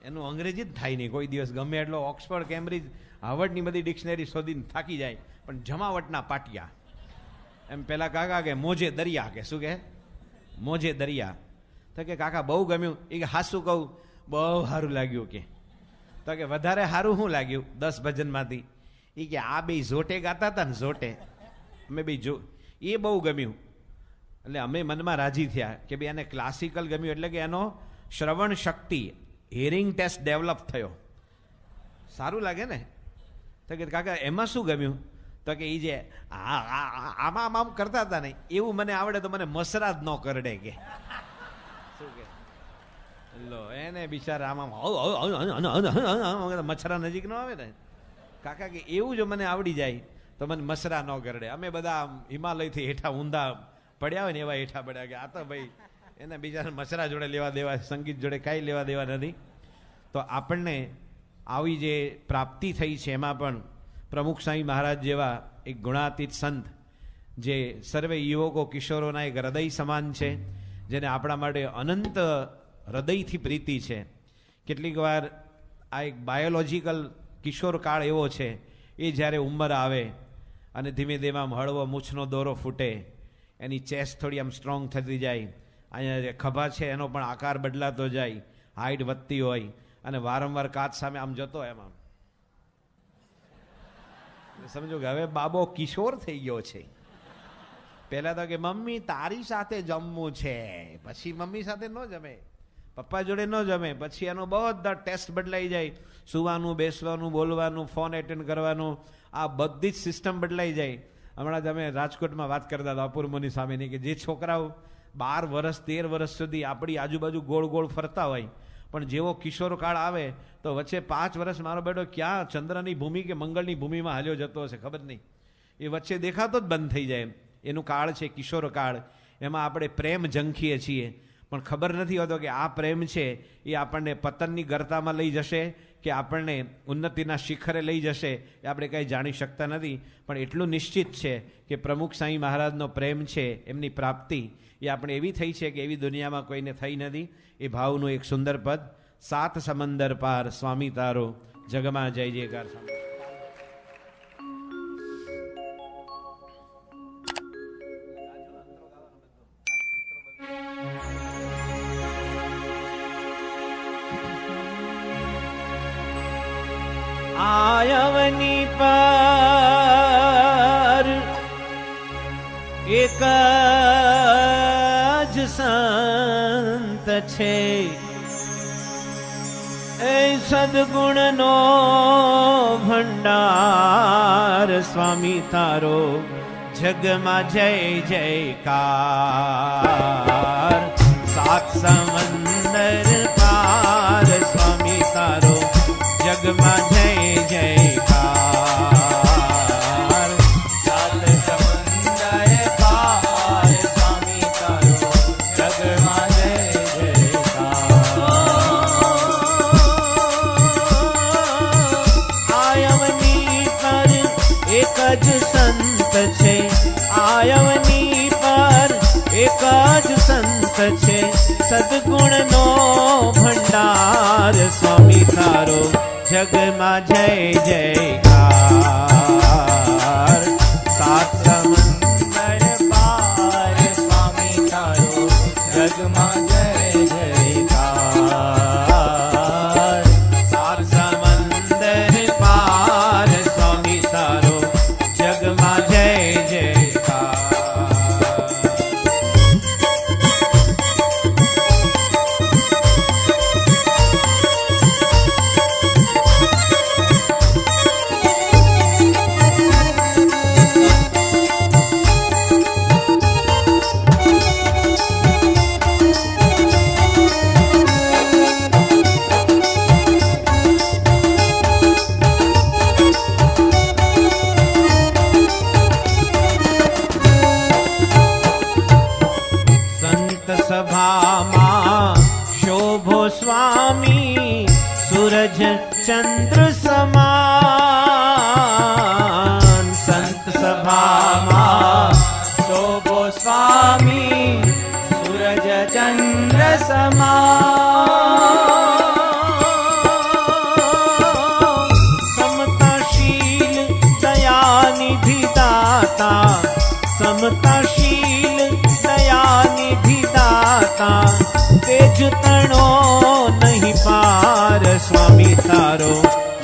એનું અંગ્રેજી જ થાય નહીં કોઈ દિવસ. ગમે એટલો ઓક્સફર્ડ કેમ્બ્રિજ હાર્વર્ડની બધી ડિક્શનરી શોધીને થાકી જાય, પણ જમાવટના પાટિયા એમ. પેલા કાકા કે મોજે દરિયા, કે શું કે મોજે દરિયા. તો કે કાકા બહુ ગમ્યું. એ કે હાસું કહું બહુ સારું લાગ્યું. કે તો કે વધારે સારું શું લાગ્યું 10 ભજનમાંથી? એ કે આ બે ઝોટે ગાતા હતા ને, ઝોટે અમે બે જો, એ બહુ ગમ્યું. એટલે અમે મનમાં રાજી થયા કે ભાઈ આને ક્લાસિકલ ગમ્યું, એટલે કે એનો શ્રવણ શક્તિ, હિયરિંગ ટેસ્ટ ડેવલપ થયો. સારું લાગે ને. તો કે કાકા એમાં શું ગમ્યું? તો કે એ જે આમાં આમ કરતા હતા ને એવું મને આવડે તો મને મસરા જ ન કરડે. કે શું કે લો એને બિચારા આમાં મચ્છરા નજીક ન આવે ને. કાકા કે એવું જો મને આવડી જાય તો મને મસરા ન કરડે. અમે બધા હિમાલયથી હેઠા ઊંધા પડ્યા હોય ને એવા હેઠા પડ્યા. કે આ તો ભાઈ એને બિચારા મસરા જોડે લેવા દેવા, સંગીત જોડે કાંઈ લેવા દેવા નથી. તો આપણને આવી જે પ્રાપ્તિ થઈ છે એમાં પણ પ્રમુખ સ્વામી મહારાજ જેવા એક ગુણાતીત સંત, જે સર્વે યુવકો કિશોરોના એક હૃદય સમાન છે, જેને આપણા માટે અનંત હૃદયથી પ્રીતિ છે. કેટલીક વાર આ એક બાયોલોજીકલ કિશોર કાળ એવો છે, એ જ્યારે ઉંમર આવે અને ધીમે ધીમે આમ હળવો મૂછનો દોરો ફૂટે, એની ચેસ્ટ થોડી આમ સ્ટ્રોંગ થતી જાય, અહીંયા જે ખભા છે એનો પણ આકાર બદલાતો જાય, હાઇટ વધતી હોય, અને વારંવાર કાચ સામે આમ જતો એમાં સમજો કે હવે બાબો કિશોર થઈ ગયો છે. પહેલા તો કે મમ્મી તારી સાથે જમવું છે, પછી મમ્મી સાથે ન જમે, પપ્પા જોડે ન જમે, પછી એનો બધા ટેસ્ટ બદલાઈ જાય, સુવાનું, બેસવાનું, બોલવાનું, ફોન એટેન્ડ કરવાનું, આ બધી જ સિસ્ટમ બદલાઈ જાય. હમણાં જ અમે રાજકોટમાં વાત કરતા હતા અપૂર્વની સામેની, કે જે છોકરાઓ 12 વર્ષ 13 વર્ષ સુધી આપણી આજુબાજુ ગોળ ગોળ ફરતા હોય, પણ જેવો કિશોર કાળ આવે તો વચ્ચે 5 વર્ષ મારો બેટો ક્યાં ચંદ્રની ભૂમિ કે મંગળની ભૂમિમાં હાલ્યો જતો હશે ખબર નહીં, એ વચ્ચે દેખાતો જ બંધ થઈ જાય. એનું કાળ છે કિશોર કાળ. એમાં આપણે પ્રેમ ઝંખીએ છીએ, પણ ખબર નથી હોતો કે આ પ્રેમ છે એ આપણને પતનની ગર્તામાં લઈ જશે કે આપણને ઉન્નતિના શિખરે લઈ જશે, એ આપણે કંઈ જાણી શકતા નથી. પણ એટલું નિશ્ચિત છે કે પ્રમુખ સ્વામી મહારાજનો પ્રેમ છે, એમની પ્રાપ્તિ એ આપણે એવી થઈ છે કે એવી દુનિયામાં કોઈને થઈ નથી. એ ભાવનું એક સુંદર પદ, 7 સમંદર પાર સ્વામી તારો જગમાં જય જયકાર. આયવની પર એક જ સંત છે, એ સદગુણનો ભંડાર સ્વામી તારો જગમાં જય જયકાર. 7 સમંદર પાર સ્વામી તારો જગમાં જય જયકાર. 7 સમંદર પાર સ્વામી તારો જગમાં જય જયકાર. આયવની પર એક જ સંત છે, આયવની પર એક જ સંત છે, સદગુણનો ભંડાર સ્વામી તારો જગમાં જય જયકાર. 7 સમંદર પાર સ્વામી તારો જગમાં જય જયકાર.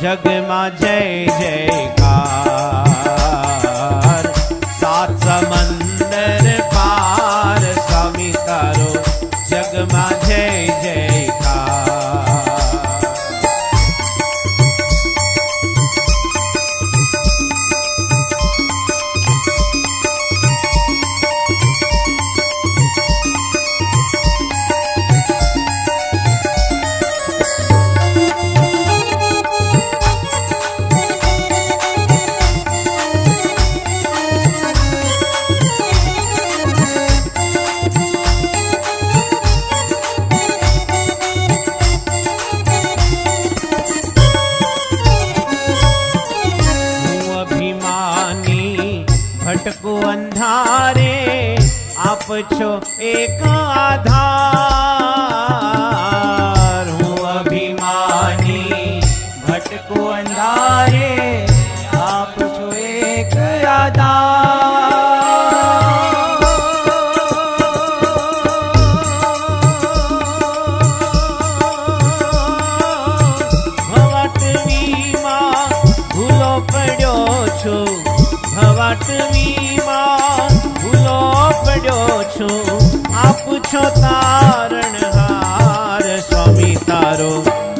જગમાં જય જયકાર. સાત સમંદર પાર સ્વામી તારો જગમાં જય જયકાર. ભટકો અંધારે આપ છો એક આધાર. હું અભિમાની ભટકો અંધારે આપ છો એક આધાર. ભવટવીમાં ભૂલો પડ્યો છું, ભવટવીમાં ભૂલો પડ્યો છું. આપ છો તારણહાર સ્વામી તારો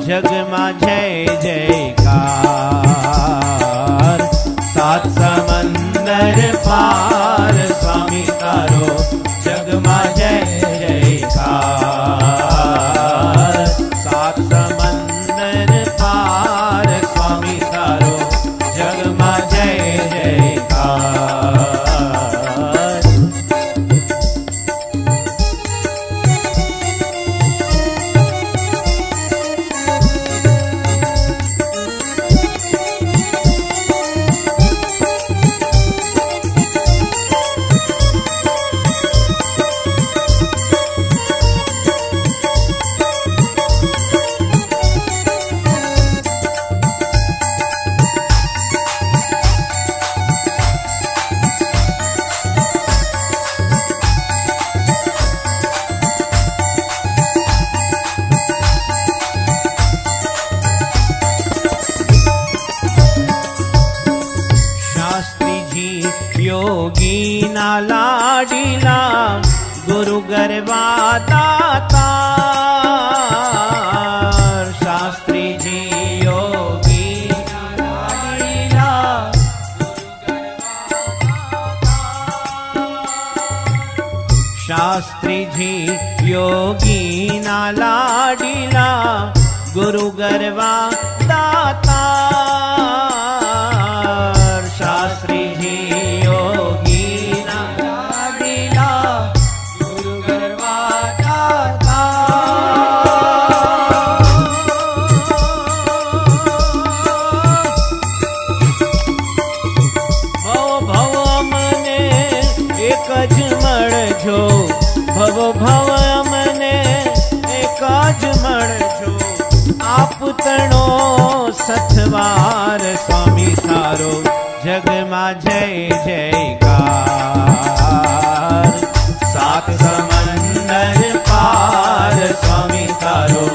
જગમાં જય જયકાર. સાત સમંદર પાર સ્વામી તારો જગમાં જય જયકાર. સાત સમંદર પાર સ્વામી તારો જગમાં જય જયકાર. યોગીના લાડીલા ગુરુ ગરબા દાતાર. શાસ્ત્રીજી યોગીના લાડીલા શાસ્ત્રીજી યોગીના લાડીલા ગુરુ ગરબા દાતાર. શાસ્ત્રીજી ભવ ભવ અમને એક જ મળજો. આપ તણો સથવાર સ્વામી તારો જગમાં જય જયકાર. સાત સમંદર પાર સ્વામી તારો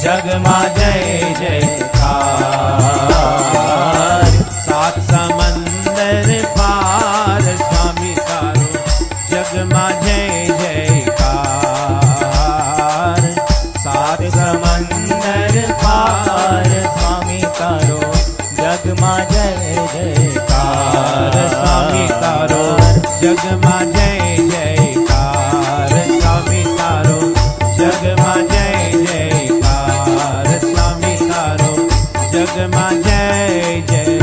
જગમાં જય જયકાર. સાત સમંદર પાર સ્વામી તારો જગમાં જય જયકાર. સાત સમંદર પાર સ્વામી તારો જગમાં જય જયકાર. સ્વામી તારો જગમાં જય જયકાર. સ્વામી તારો જગમાં જય જયકાર. સ્વામી તારો જગમાં જય જયકાર.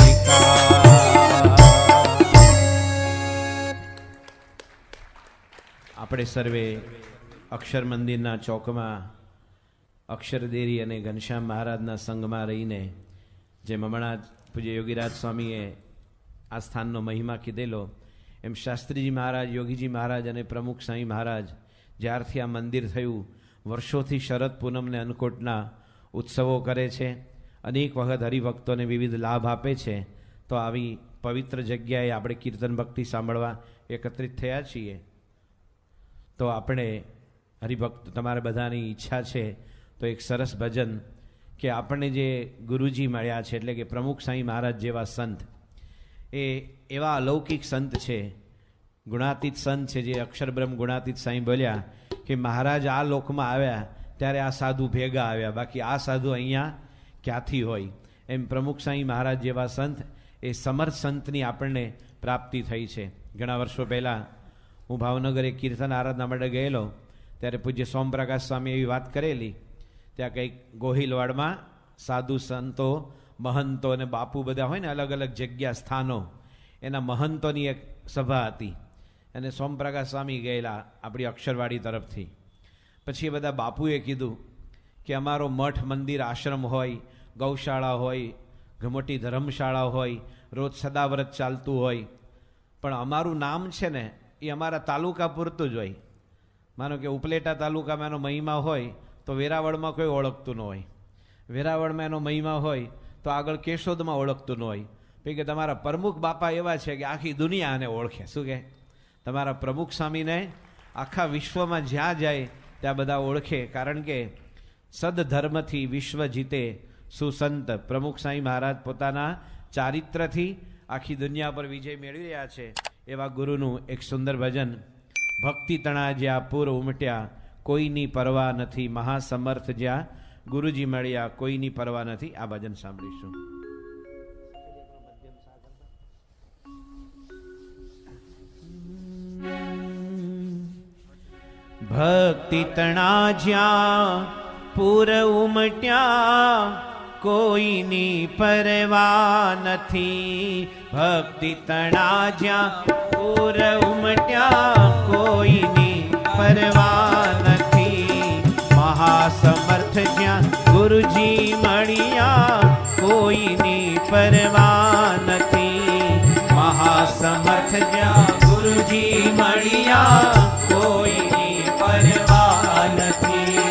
આપણે સર્વે અક્ષર મંદિરના ચોકમાં અક્ષરદેરી અને ઘનશ્યામ મહારાજના સંઘમાં રહીને જે હમણાં પૂજ્ય યોગીરાજ સ્વામીએ આ સ્થાનનો મહિમા કીધેલો એમ શાસ્ત્રીજી મહારાજ, યોગીજી મહારાજ અને પ્રમુખ સાંઈ મહારાજ જ્યારથી આ મંદિર થયું વર્ષોથી શરદ પૂનમને અન્નકૂટના ઉત્સવો કરે છે. અનેક વખત હરિભક્તોને વિવિધ લાભ આપે છે. તો આવી પવિત્ર જગ્યાએ આપણે કીર્તન ભક્તિ સાંભળવા એકત્રિત થયા છીએ. તો આપણે હરિભક્ત તમારા બધાની ઈચ્છા છે તો એક સરસ ભજન કે આપણને જે ગુરુજી મળ્યા છે, એટલે કે પ્રમુખ સાંઈ મહારાજ જેવા સંત, એ એવા અલૌકિક સંત છે, ગુણાતીત સંત છે, જે અક્ષરબ્રહ્મ ગુણાતીત સાંઈ બોલ્યા કે મહારાજ આ લોકમાં આવ્યા ત્યારે આ સાધુ ભેગા આવ્યા, બાકી આ સાધુ અહીંયા ક્યાંથી હોય. એમ પ્રમુખ સાંઈ મહારાજ જેવા સંત, એ સમર્થ સંતની આપણને પ્રાપ્તિ થઈ છે. ઘણા વર્ષો પહેલાં હું ભાવનગર એક કીર્તન આરાધના માટે ગયેલો, ત્યારે પૂજ્ય સોમપ્રકાશ સ્વામી એવી વાત કરેલી, ત્યાં કંઈક ગોહિલવાડમાં સાધુ સંતો, મહંતો અને બાપુ બધા હોય ને, અલગ અલગ જગ્યા સ્થાનો, એના મહંતોની એક સભા હતી અને સોમપ્રકાશ સ્વામી ગયેલા આપણી અક્ષરવાડી તરફથી. પછી એ બધા બાપુએ કીધું કે અમારો મઠ, મંદિર, આશ્રમ હોય, ગૌશાળા હોય, મોટી ધર્મશાળા હોય, રોજ સદાવ્રત ચાલતું હોય, પણ અમારું નામ છે ને એ અમારા તાલુકા પૂરતું જ હોય. માનો કે ઉપલેટા તાલુકામાં એનો મહિમા હોય તો વેરાવળમાં કોઈ ઓળખતું ન હોય, વેરાવળમાં એનો મહિમા હોય તો આગળ કેશોદમાં ઓળખતું ન હોય. પછી કે તમારા પ્રમુખ બાપા એવા છે કે આખી દુનિયા આને ઓળખે. શું કે તમારા પ્રમુખ સ્વામીને આખા વિશ્વમાં જ્યાં જાય ત્યાં બધા ઓળખે, કારણ કે સદધર્મથી વિશ્વ જીતે સુસંત. પ્રમુખ સાંઈ મહારાજ પોતાના ચારિત્રથી આખી દુનિયા પર વિજય મેળવી રહ્યા છે. એવા ગુરુનું એક સુંદર ભજન, ભક્તિ તણા જ્યાં પૂર ઉમટ્યા કોઈની પરવા નથી, મહાસમર્થ જ્યાં ગુરુજી મળ્યા કોઈની પરવા નથી. આ ભજન સાંભળીશું. ભક્તિ તણા જ્યાં પૂર ઉમટ્યા કોઈની પરવા નથી, ભક્તિ તણા જ્યાં પૂર ઉમટ્યા કોઈની પરવા નથી, મહાસમર્થ જ્યાં ગુરુજી મળ્યા કોઈની પરવા નથી, મહાસમર્થ જ્યાં ગુરુજી મળ્યા કોઈની પરવા નથી,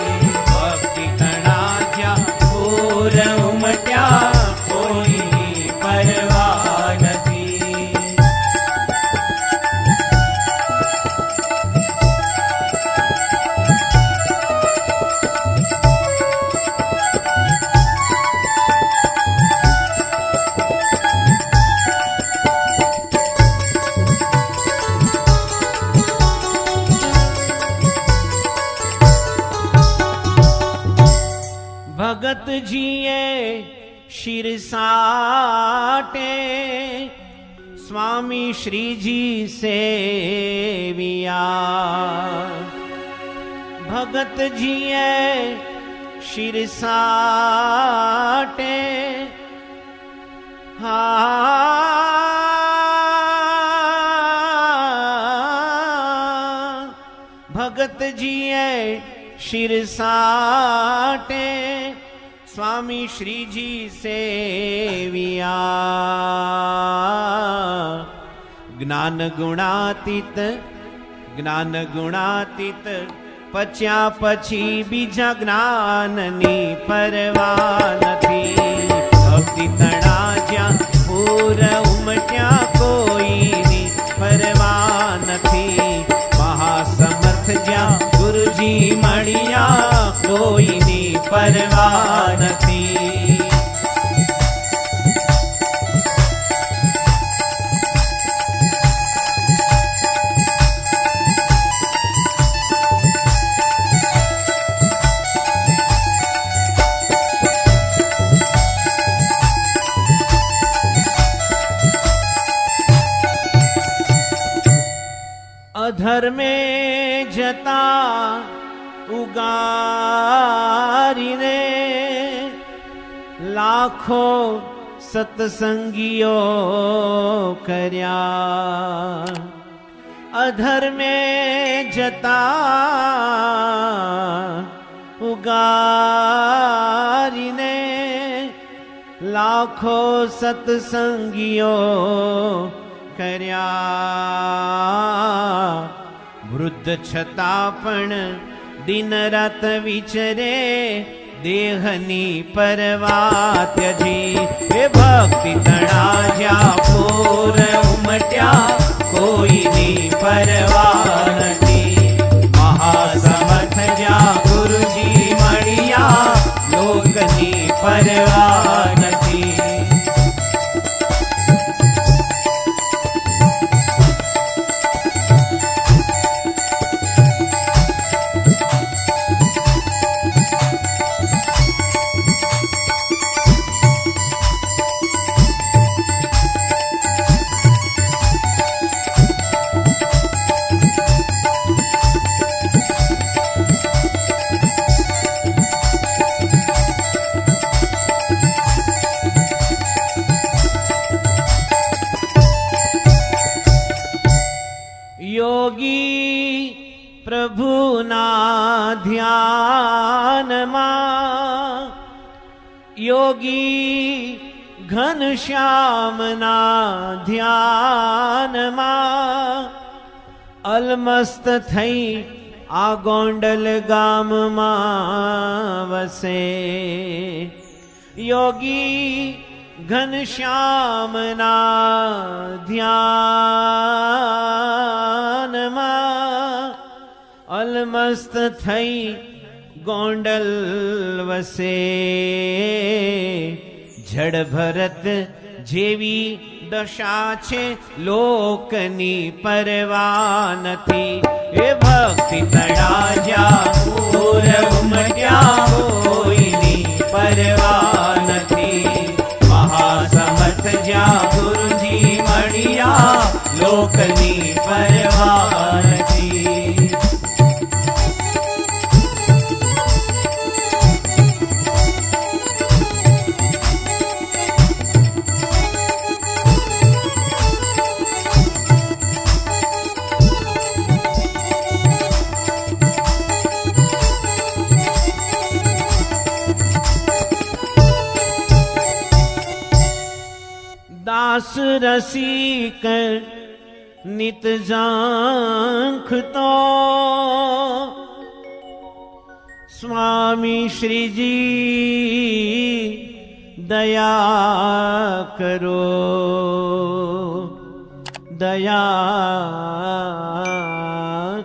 ભક્તિ તણા જ્યાં પૂર ઉમટ્યા કોઈની પરવા નથી. ભગતજીએ શિરસાટે સ્વામી શ્રીજી સેવિયા, ભગતજીએ શિરસાટે ભગતજીએ શિરસાટે સ્વામી શ્રીજી સેવિયા, જ્ઞાન ગુણાતીત પચ્યા પછી બીજા જ્ઞાનની પરવા નથી, ભક્તિ તણા જ્યાં પૂર ઉમટ્યા કોઈની પરવા નથી, મહાસમર્થ જ્યાં ગુરુજી મળ્યા કોઈની પરવા નથી. અધર્મે જતા ઉગારીને લાખો સત્સંગીઓ કર્યા, અધર્મે જતા ઉગારીને લાખો સત્સંગીઓ કર્યા, વૃદ્ધ છતાં પણ દિન રાત વિચરે દેહની પરવા ત્યજી, હે ભક્તિ તણા જ્યાં પૂર ઉમટ્યા કોઈની પરવા નથી, મહાસમર્થ જ્યાં ગુરુજી મળ્યા લોકની પરવા નથી. યોગી પ્રભુના ધ્યાનમાં, યોગી ઘનશ્યામના ધ્યાનમાં, અલમસ્ત થઈ આ ગોંડલ ગામમાં વસે. યોગી ઘનશ્યામના ધ્યાનમાં, અલમસ્ત થઈ ગોંડલ વસે. જડ ભરત જેવી દશા છે લોકની પરવા નથી. એ ભક્તિ તળાજા પૂર ઉમટ્યા કોઈની પરવા નથી. મહાસમર્થ જ્યાં ગુરુજી મળ્યા લોકની પરવા નથી. દાસ રસિક નિત ઝાંખતો, સ્વામી શ્રીજી દયા કરો, દયા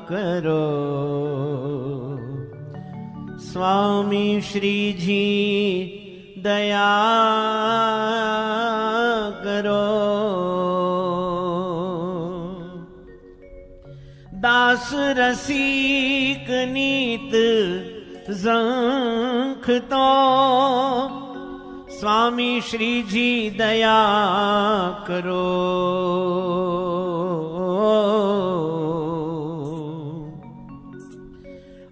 કરો. સ્વામી શ્રીજી દયા કરો. દાસ રસિક નીત ઝંખતો, સ્વામી શ્રીજી દયા કરો.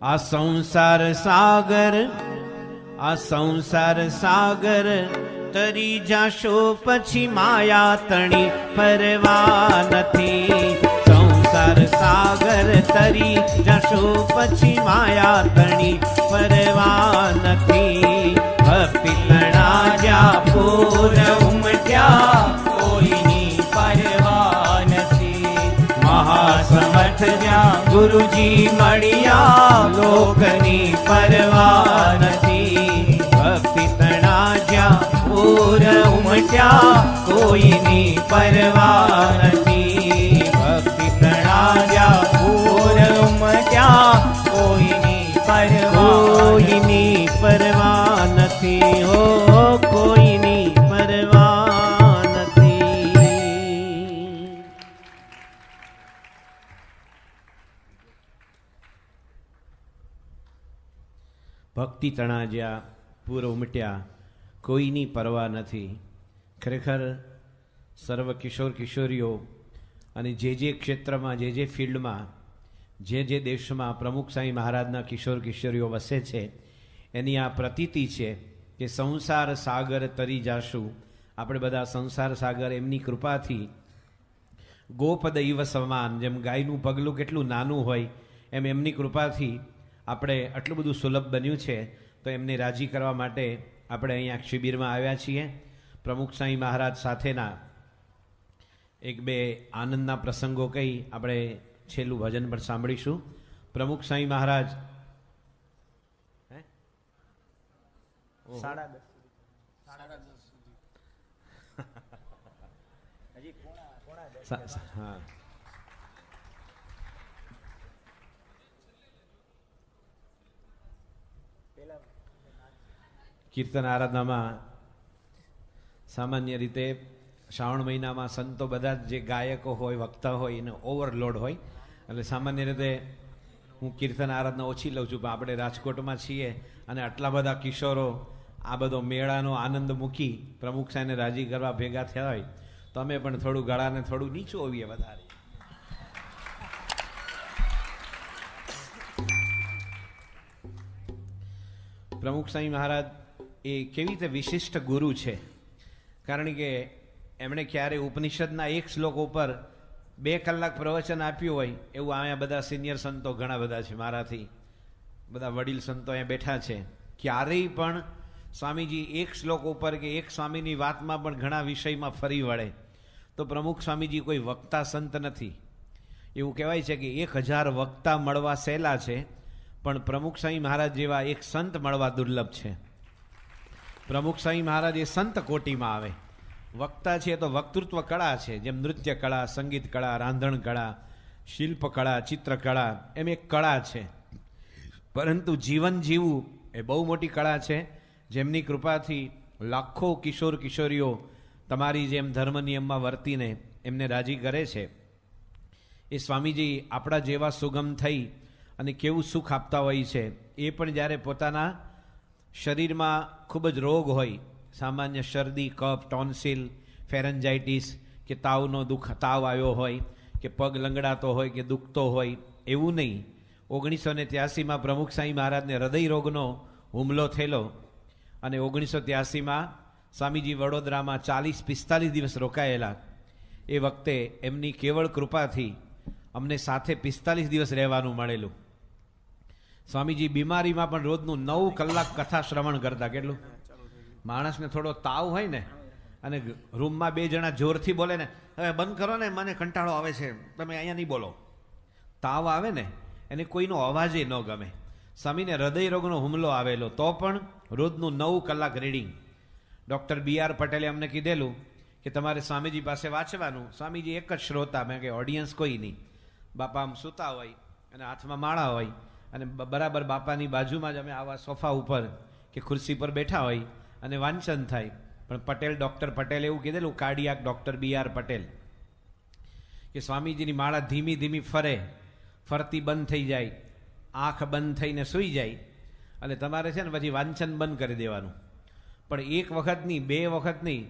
આ સંસાર સાગર, આ સંસાર સાગર તરી જાશો પછી માયા તણી પરવા નથી. સંસાર સાગર તરી જાશો પછી માયા તણી પરવા નથી. ભક્તિ તણા જ્યાં પૂર ઉમટ્યા કોઈની પરવા નથી. મહાસમર્થ જ્યાં ગુરુજી મળ્યા લોકની પરવા નથી. ભક્તિ તણા જ્યાં પૂર ઉમટ્યા કોઈની પરવા નથી. ભક્તિ તણા જ્યાં પૂર ઉમટ્યા કોઈની પરવા નથી. હો કોઈની પરવા નથી. ભક્તિ તણા જ્યાં પૂર ઉમટ્યા કોઈની પરવા નથી. ખરેખર સર્વ કિશોર કિશોરીઓ અને જે ક્ષેત્રમાં, જે ફિલ્ડમાં, જે દેશમાં પ્રમુખ સાંઈ મહારાજના કિશોર કિશોરીઓ વસે છે એની આ પ્રતીતિ છે કે સંસાર સાગર તરી જાશું. આપણે બધા સંસાર સાગર એમની કૃપાથી ગોપદૈવ સમાન, જેમ ગાયનું પગલું કેટલું નાનું હોય એમ એમની કૃપાથી આપણે આટલું બધું સુલભ બન્યું છે. તો એમને રાજી કરવા માટે આપણે અહીંયા શિબિરમાં આવ્યા છીએ. પ્રમુખ સાંઈ મહારાજ સાથેના એક બે આનંદના પ્રસંગો કહી આપણે છેલ્લું ભજન પણ સાંભળીશું. પ્રમુખ સાંઈ મહારાજ 10:30 હા, કીર્તન આરાધનામાં સામાન્ય રીતે શ્રાવણ મહિનામાં સંતો બધા જ જે ગાયકો હોય, વક્તા હોય, એને ઓવરલોડ હોય. એટલે સામાન્ય રીતે હું કીર્તન આરાધના ઓછી લઉં છું, પણ આપણે રાજકોટમાં છીએ અને આટલા બધા કિશોરો આ બધો મેળાનો આનંદ મૂકી પ્રમુખ સાહેબને રાજી કરવા ભેગા થયા હોય તો અમે પણ થોડું ગળાને થોડું નીચું આવીએ વધારે. પ્રમુખ સાંઈ મહારાજ એ કેવી રીતે વિશિષ્ટ ગુરુ છે, કારણ કે એમણે ક્યારે ઉપનિષદના એક શ્લોક ઉપર 2 કલાક પ્રવચન આપ્યું હોય એવું અહીંયા બધા સિનિયર સંતો ઘણા બધા છે, મારાથી બધા વડીલ સંતો અહીંયા બેઠા છે. ક્યારેય પણ સ્વામીજી એક શ્લોક ઉપર કે એક સ્વામીની વાતમાં પણ ઘણા વિષયમાં ફરી વળે તો પ્રમુખ સ્વામીજી કોઈ વક્તા સંત નથી. એવું કહેવાય છે કે 1000 વક્તા મળવા સહેલા છે, પણ પ્રમુખ સાંઈ મહારાજ જેવા એક સંત મળવા દુર્લભ છે. પ્રમુખ સાંઈ મહારાજ એ સંત કોટીમાં આવે. વક્તા છે તો વક્તૃત્વ કળા છે, જેમ નૃત્ય કળા, સંગીત કળા, રાંધણ કળા, શિલ્પ કળા, ચિત્રકળા, એમ એક કળા છે. પરંતુ જીવન જીવવું એ બહુ મોટી કળા છે, જેમની કૃપાથી લાખો કિશોર કિશોરીઓ તમારી જેમ ધર્મ નિયમમાં વર્તીને એમને રાજી કરે છે. એ સ્વામીજી આપણા જેવા સુગમ થઈ અને કેવું સુખ આપતા હોય છે. એ પણ જ્યારે પોતાના શરીરમાં ખૂબ જ રોગ હોય, સામાન્ય શરદી, કફ, ટોન્સિલ, ફેરેન્જાઇટિસ કે તાવનો તાવ આવ્યો હોય કે પગ લંગડાતો હોય કે દુખતો હોય, એવું નહીં. 1983માં પ્રમુખ સાંઈ મહારાજને હૃદય રોગનો હુમલો થયેલો અને 1983માં સ્વામીજી વડોદરામાં 40-45 દિવસ રોકાયેલા. એ વખતે એમની કેવળ કૃપાથી અમને સાથે 45 દિવસ રહેવાનું મળેલું. સ્વામીજી બીમારીમાં પણ રોજનું 9 કલાક કથા શ્રવણ કરતા. કેટલું? માણસને થોડો તાવ હોય ને અને રૂમમાં 2 જણા જોરથી બોલે ને, હવે બંધ કરો ને, મને કંટાળો આવે છે, તમે અહીંયા નહીં બોલો. તાવ આવે ને એને કોઈનો અવાજે ન ગમે. સ્વામીને હૃદય રોગનો હુમલો આવેલો તો પણ રોજનું 9 કલાક રીડિંગ. ડૉક્ટર BR પટેલે અમને કીધેલું કે તમારે સ્વામીજી પાસે વાંચવાનું. સ્વામીજી એક જ શ્રોતા, મેં કે ઓડિયન્સ કોઈ નહીં. બાપા આમ સૂતા હોય અને હાથમાં માળા હોય અને બરાબર બાપાની બાજુમાં જ અમે આવા સોફા ઉપર કે ખુરશી પર બેઠા હોય અને વાંચન થાય. પણ પટેલ, ડૉક્ટર પટેલે એવું કીધેલું, કાર્ડિયાક ડૉક્ટર BR પટેલ, કે સ્વામીજીની માળા ધીમી ધીમી ફરે, ફરતી બંધ થઈ જાય, આંખ બંધ થઈને સૂઈ જાય અને તમારે છે ને પછી વાંચન બંધ કરી દેવાનું. પણ 1 વખત નહીં, 2 વખત નહીં,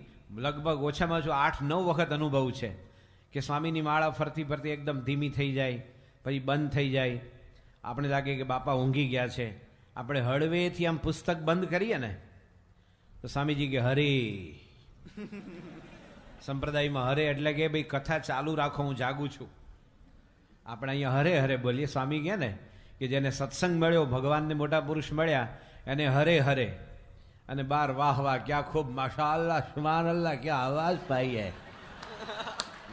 લગભગ ઓછામાં ઓછું 8-9 વખત અનુભવ છે કે સ્વામીની માળા ફરતી ફરતી એકદમ ધીમી થઈ જાય, પછી બંધ થઈ જાય. આપણે લાગે કે બાપા ઊંઘી ગયા છે. આપણે હળવેથી આમ પુસ્તક બંધ કરીએ ને તો સ્વામીજી કે હરે. સંપ્રદાયમાં હરે એટલે કે ભાઈ કથા ચાલુ રાખો, હું જાગું છું. આપણે અહીંયા હરે હરે બોલીએ. સ્વામી કહે ને કે જેને સત્સંગ મળ્યો, ભગવાનને મોટા પુરુષ મળ્યા, એને હરે હરે. અને બાર વાહ વાહ, ક્યાં ખૂબ, માશાઅલ્લાહ, સુભાન અલ્લાહ, ક્યાં આવાજ પાઈ હે.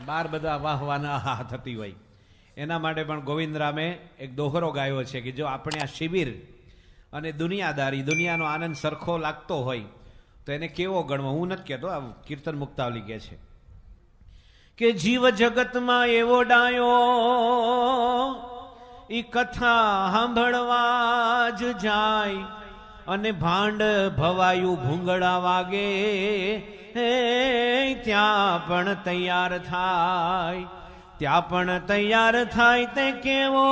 બાર બધા વાહ વાહના હા થતી હોય. એના માટે પણ ગોવિંદરામે એક દોહરો ગાયો છે કે જો આપણે આ શિબિર અને દુનિયાદારી, દુનિયાનો આનંદ સરખો લાગતો હોય તો એને કેવો ગણવો. હું નથી કહેતો, આ કીર્તન મુક્તાવલી કહે છે કે જીવ જગતમાં એવો ડાયો ઈ કથા સાંભળવા જ જાય અને ભાંડ ભવાયું ભૂંગળા વાગે ત્યાં પણ તૈયાર થાય, ત્યાં પણ તૈયાર થાય. તે કેવો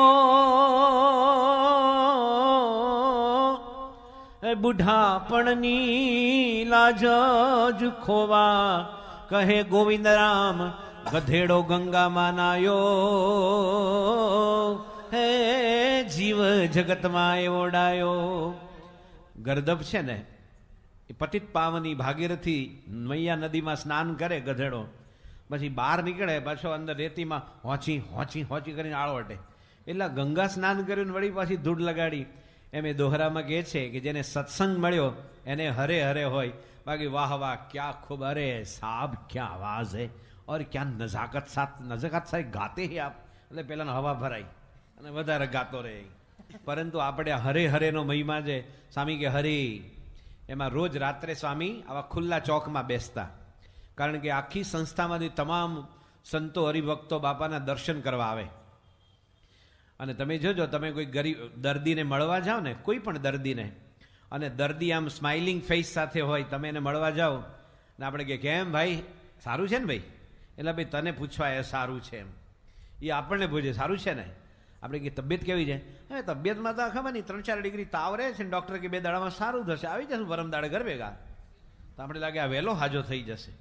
બુઢાપણની લાજ જ ખોવા, કહે ગોવિંદરામ ગધેડો ગંગામાં નાયો. હે જીવ જગતમાં એવો ડાયો. ગર્દભ છે ને એ પતિત પાવની ભાગીરથી મૈયા નદીમાં સ્નાન કરે ગધેડો, પછી બહાર નીકળે, પાછો અંદર રેતીમાં હોંચી હોંચી હોંચી કરીને આળવટે. એટલે ગંગા સ્નાન કર્યું વળી પાછી ધૂળ લગાડી. એમ એ દોહરામાં કહે છે કે જેને સત્સંગ મળ્યો એને હરે હરે હોય. બાકી વાહ વાહ, ક્યાં ખૂબ, અરે સાબ ક્યાં આવાજ હે ઓર ક્યાં નજાકત સાથે ગાતે હે આપ. એટલે પેલાનો હવા ભરાય અને વધારે ગાતો રહે. પરંતુ આપણે હરે હરેનો મહિમા છે. સ્વામી કે હરે, એમાં રોજ રાત્રે સ્વામી આવા ખુલ્લા ચોકમાં બેસતા, કારણ કે આખી સંસ્થામાંથી તમામ સંતો હરિભક્તો બાપાના દર્શન કરવા આવે. અને તમે જોજો, તમે કોઈ ગરીબ દર્દીને મળવા જાઓ ને, કોઈ પણ દર્દીને, અને દર્દી આમ સ્માઇલિંગ ફેસ સાથે હોય, તમે એને મળવા જાઓ ને આપણે કે કેમ ભાઈ સારું છે ને ભાઈ, એટલે ભાઈ તને પૂછવા એ સારું છે એમ, એ આપણને પૂછે સારું છે ને, આપણે કે તબિયત કેવી છે, હવે તબિયતમાં તો ખબર નહીં 3-4 ડિગ્રી તાવ રહે છે ને ડૉક્ટર કે 2 દાડામાં સારું થશે, આવી જશે પરમ દાડે ઘર ભેગા, તો આપણે લાગે આ વહેલો હાજો થઈ જશે.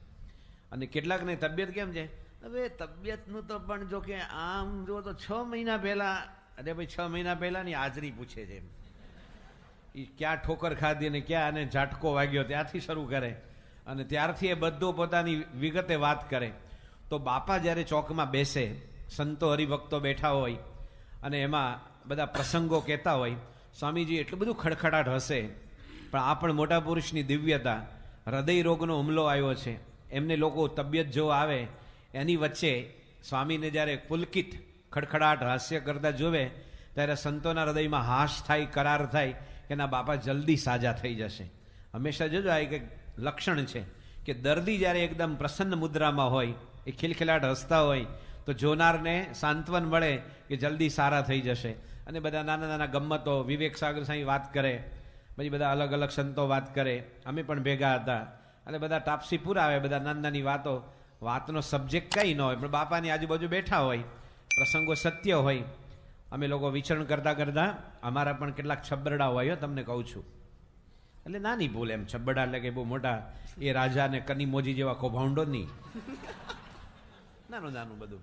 અને કેટલાકને તબિયત કેમ છે, હવે તબિયતનું તો પણ જો કે આમ જો તો 6 મહિના પહેલાં, અરે ભાઈ 6 મહિના પહેલાંની હાજરી પૂછે છે એમ, એ ક્યાં ઠોકર ખાધી અને ક્યાં આને ઝાટકો વાગ્યો ત્યાંથી શરૂ કરે અને ત્યારથી એ બધું પોતાની વિગતે વાત કરે. તો બાપા જ્યારે ચોકમાં બેસે, સંતો હરિભક્તો બેઠા હોય અને એમાં બધા પ્રસંગો કહેતા હોય, સ્વામીજી એટલું બધું ખડખડાટ હશે, પણ આ પણ મોટા પુરુષની દિવ્યતા, હૃદય રોગનો હુમલો આવ્યો છે, એમને લોકો તબિયત જો આવે એની વચ્ચે સ્વામીને જ્યારે પુલકિત ખડખડાટ હાસ્ય કરતા જોવે ત્યારે સંતોના હૃદયમાં હાશ થાય, કરાર થાય કે ના બાપા જલ્દી સાજા થઈ જશે. હંમેશા જોજો આ એક લક્ષણ છે કે દર્દી જ્યારે એકદમ પ્રસન્ન મુદ્રામાં હોય, એ ખિલખિલાટ હસતા હોય તો જોનારને સાંત્વન મળે કે જલ્દી સારા થઈ જશે. અને બધા નાના નાના ગમ્મતો, વિવેક સાગર સાંઈ વાત કરે, પછી બધા અલગ અલગ સંતો વાત કરે, અમે પણ ભેગા હતા અને બધા ટાપસી પુરાવે, બધા નાની નાની વાતો, વાતનો સબ્જેક્ટ કંઈ ન હોય પણ બાપાની આજુબાજુ બેઠા હોય, પ્રસંગો સત્ય હોય. અમે લોકો વિચરણ કરતાં કરતાં અમારા પણ કેટલાક છબરડા હોય, તમને કહું છું, એટલે નાની ભૂલ એમ, છબરડા એટલે કે બહુ મોટા એ રાજા ને કનીમોજી જેવા કૌભાંડો નહીં, નાનું નાનું બધું.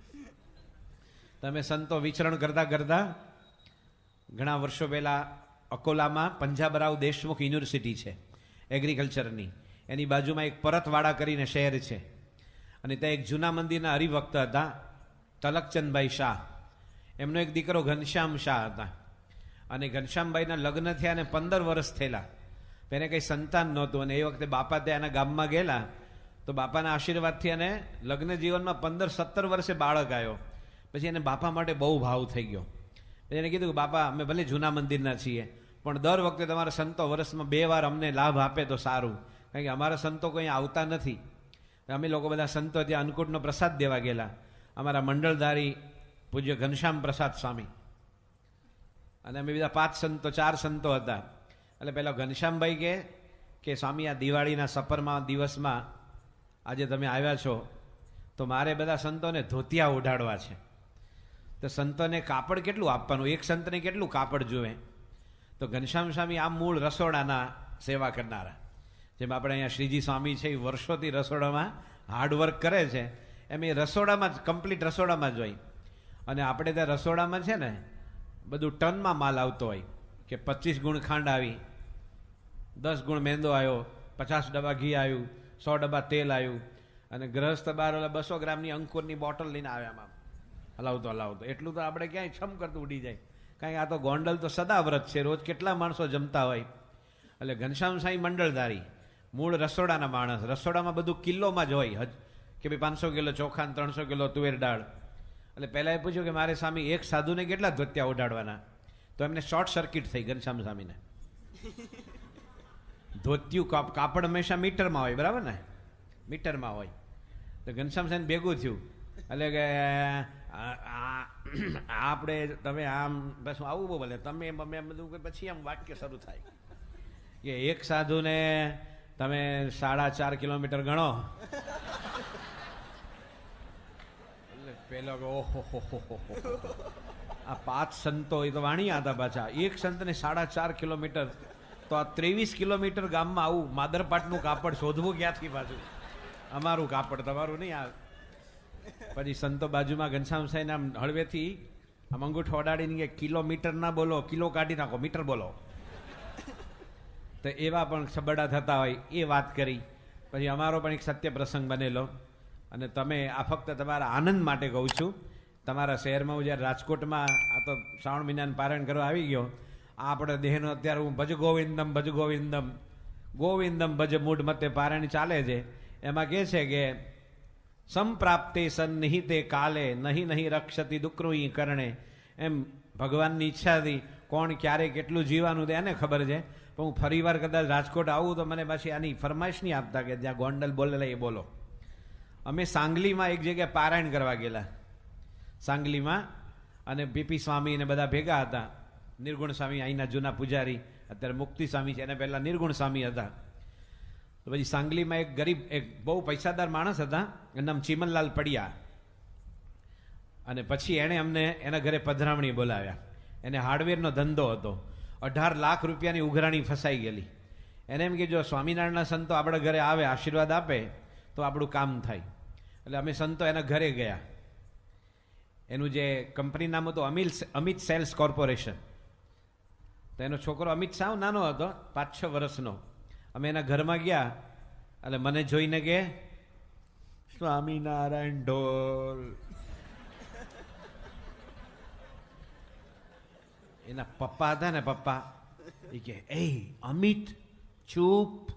તમે સંતો વિચરણ કરતાં કરતાં ઘણા વર્ષો પહેલાં અકોલામાં પંજાબરાવ દેશમુખ યુનિવર્સિટી છે એગ્રીકલ્ચરની, એની બાજુમાં એક પરતવાડા કરીને શહેર છે અને ત્યાં એક જૂના મંદિરના હરિભક્ત હતા તલકચંદભાઈ શાહ, એમનો એક દીકરો ઘનશ્યામ શાહ હતા અને ઘનશ્યામભાઈના લગ્ન થયા અને 15 વર્ષ થયેલા, એને કંઈ સંતાન નહોતું અને એ વખતે બાપા ત્યાં એના ગામમાં ગયેલા તો બાપાના આશીર્વાદથી એને લગ્ન જીવનમાં 15-17 વર્ષે બાળક આવ્યો. પછી એને બાપા માટે બહુ ભાવ થઈ ગયો. પછી એને કીધું કે બાપા અમે ભલે જૂના મંદિરના છીએ પણ દર વખતે તમારા સંતો વર્ષમાં 2 વાર અમને લાભ આપે તો સારું, કારણ કે અમારા સંતો કોઈ આવતા નથી. અમે લોકો બધા સંતો ત્યાં અન્નકૂટનો પ્રસાદ દેવા ગયેલા, અમારા મંડળધારી પૂજ્ય ઘનશ્યામ પ્રસાદ સ્વામી અને અમે બધા 5 સંતો 4 સંતો હતા. એટલે પહેલાં ઘનશ્યામભાઈ કે સ્વામી આ દિવાળીના સપરમાં દિવસમાં આજે તમે આવ્યા છો તો મારે બધા સંતોને ધોતિયા ઉડાડવા છે, તો સંતોને કાપડ કેટલું આપવાનું, એક સંતને કેટલું કાપડ જોવે? તો ઘનશ્યામ સ્વામી આ મૂળ રસોડાના સેવા કરનારા, જેમ આપણે અહીંયા શ્રીજી સ્વામી છે એ વર્ષોથી રસોડામાં હાર્ડવર્ક કરે છે, એમ એ રસોડામાં જ કમ્પ્લીટ રસોડામાં જ હોય. અને આપણે ત્યાં રસોડામાં છે ને બધું ટનમાં માલ આવતો હોય કે 25 ગુણ ખાંડ આવી, 10 ગુણ મેંદો આવ્યો, 50 ડબ્બા ઘી આવ્યું, 100 ડબ્બા તેલ આવ્યું અને ગ્રહસ્થ બાર 200 ગ્રામની અંકુરની બોટલ લઈને આવ્યા આમ હલાવતો. એટલું તો આપણે ક્યાંય છમ કરતું ઉડી જાય, કારણ કે આ તો ગોંડલ તો સદાવ્રત છે, રોજ કેટલા માણસો જમતા હોય. એટલે ઘનશ્યામ સાંઈ મંડળધારી, મૂળ રસોડાના માણસ, રસોડામાં બધું કિલોમાં જ હોય કે ભાઈ 500 કિલો ચોખા, 300 કિલો તુવેર દાળ. એટલે પહેલાં એ પૂછ્યું કે મારે સ્વામી એક સાધુને કેટલા ધોતિયા ઉડાડવાના? તો એમને શોર્ટ સર્કિટ થઈ ઘનશ્યામ સ્વામીને. ધોતિયું કાપડ હંમેશા મીટરમાં હોય, બરાબર ને, મીટરમાં હોય. તો ઘનશ્યામ સ્વામી ભેગું થયું એટલે કે આપણે તમે આમ બસ આવું બહુ બોલે તમે બધું પછી આમ વાક્ય શરૂ થાય કે એક સાધુને તમે 4.5 કિલોમીટર ગણો. પેલો ઓહો આ 5 સંતો એ તો વાણિયા હતા પાછા, એક સંતને 4.5 કિલોમીટર, તો આ 23 કિલોમીટર ગામમાં આવું માદરપાટનું કાપડ શોધવું ક્યાંથી પાછું? અમારું કાપડ તમારું નહીં. આ પછી સંતો બાજુમાં ઘનશ્યામ સાંઈને આમ હળવેથી આમ અંગૂઠો અડાડીને કે કિલોમીટર ના બોલો, કિલો કાઢી નાખો, મીટર બોલો. તો એવા પણ છબડા થતા હોય, એ વાત કરી. પછી અમારો પણ એક સત્ય પ્રસંગ બનેલો અને તમે આ ફક્ત તમારા આનંદ માટે કહું છું. તમારા શહેરમાં હું જ્યારે રાજકોટમાં આ તો શ્રાવણ મહિનાનું પારાયણ કરવા આવી ગયો, આ આપણે દેહનો અત્યારે હું ભજ ગોવિંદમ ગોવિંદમ ભજ મૂઢ મતે પારાયણ ચાલે છે. એમાં કહે છે કે સંપ્રાપ્તે સન્નિહિતે કાલે નહીં રક્ષતી દુક્રુઈ કરણે. એમ ભગવાનની ઈચ્છાથી કોણ ક્યારે કેટલું જીવાનું એને ખબર છે, પણ હું ફરી વાર કદાચ રાજકોટ આવું તો મને પાછી આની ફરમાઈશ નહીં આપતા કે જ્યાં ગોંડલ બોલેલા એ બોલો. અમે સાંગલીમાં એક જગ્યાએ પારાયણ કરવા ગયેલા, સાંગલીમાં, અને પીપી સ્વામી ને બધા ભેગા હતા, નિર્ગુણ સ્વામી અહીંના જૂના પૂજારી, અત્યારે મુક્તિ સ્વામી છે, એને પહેલાં નિર્ગુણ સ્વામી હતા. તો પછી સાંગલીમાં એક ગરીબ, એક બહુ પૈસાદાર માણસ હતા, એનું નામ ચીમનલાલ પડિયા. અને પછી એણે અમને એના ઘરે પધરામણી બોલાવ્યા. એને હાર્ડવેરનો ધંધો હતો, 18 લાખ રૂપિયાની ઉઘરાણી ફસાઈ ગયેલી. એને એમ કે જો સ્વામિનારાયણના સંતો આપણા ઘરે આવે, આશીર્વાદ આપે તો આપણું કામ થાય. એટલે અમે સંતો એના ઘરે ગયા. એનું જે કંપની નામ હતું અમિત સેલ્સ કોર્પોરેશન. તો એનો છોકરો અમિત સાવ નાનો હતો, 5-6 વર્ષનો. અમે એના ઘરમાં ગયા એટલે મને જોઈને કે સ્વામિનારાયણ ઢોલ. એના પપ્પા હતા ને, પપ્પા એ કે એ અમિત ચૂપ.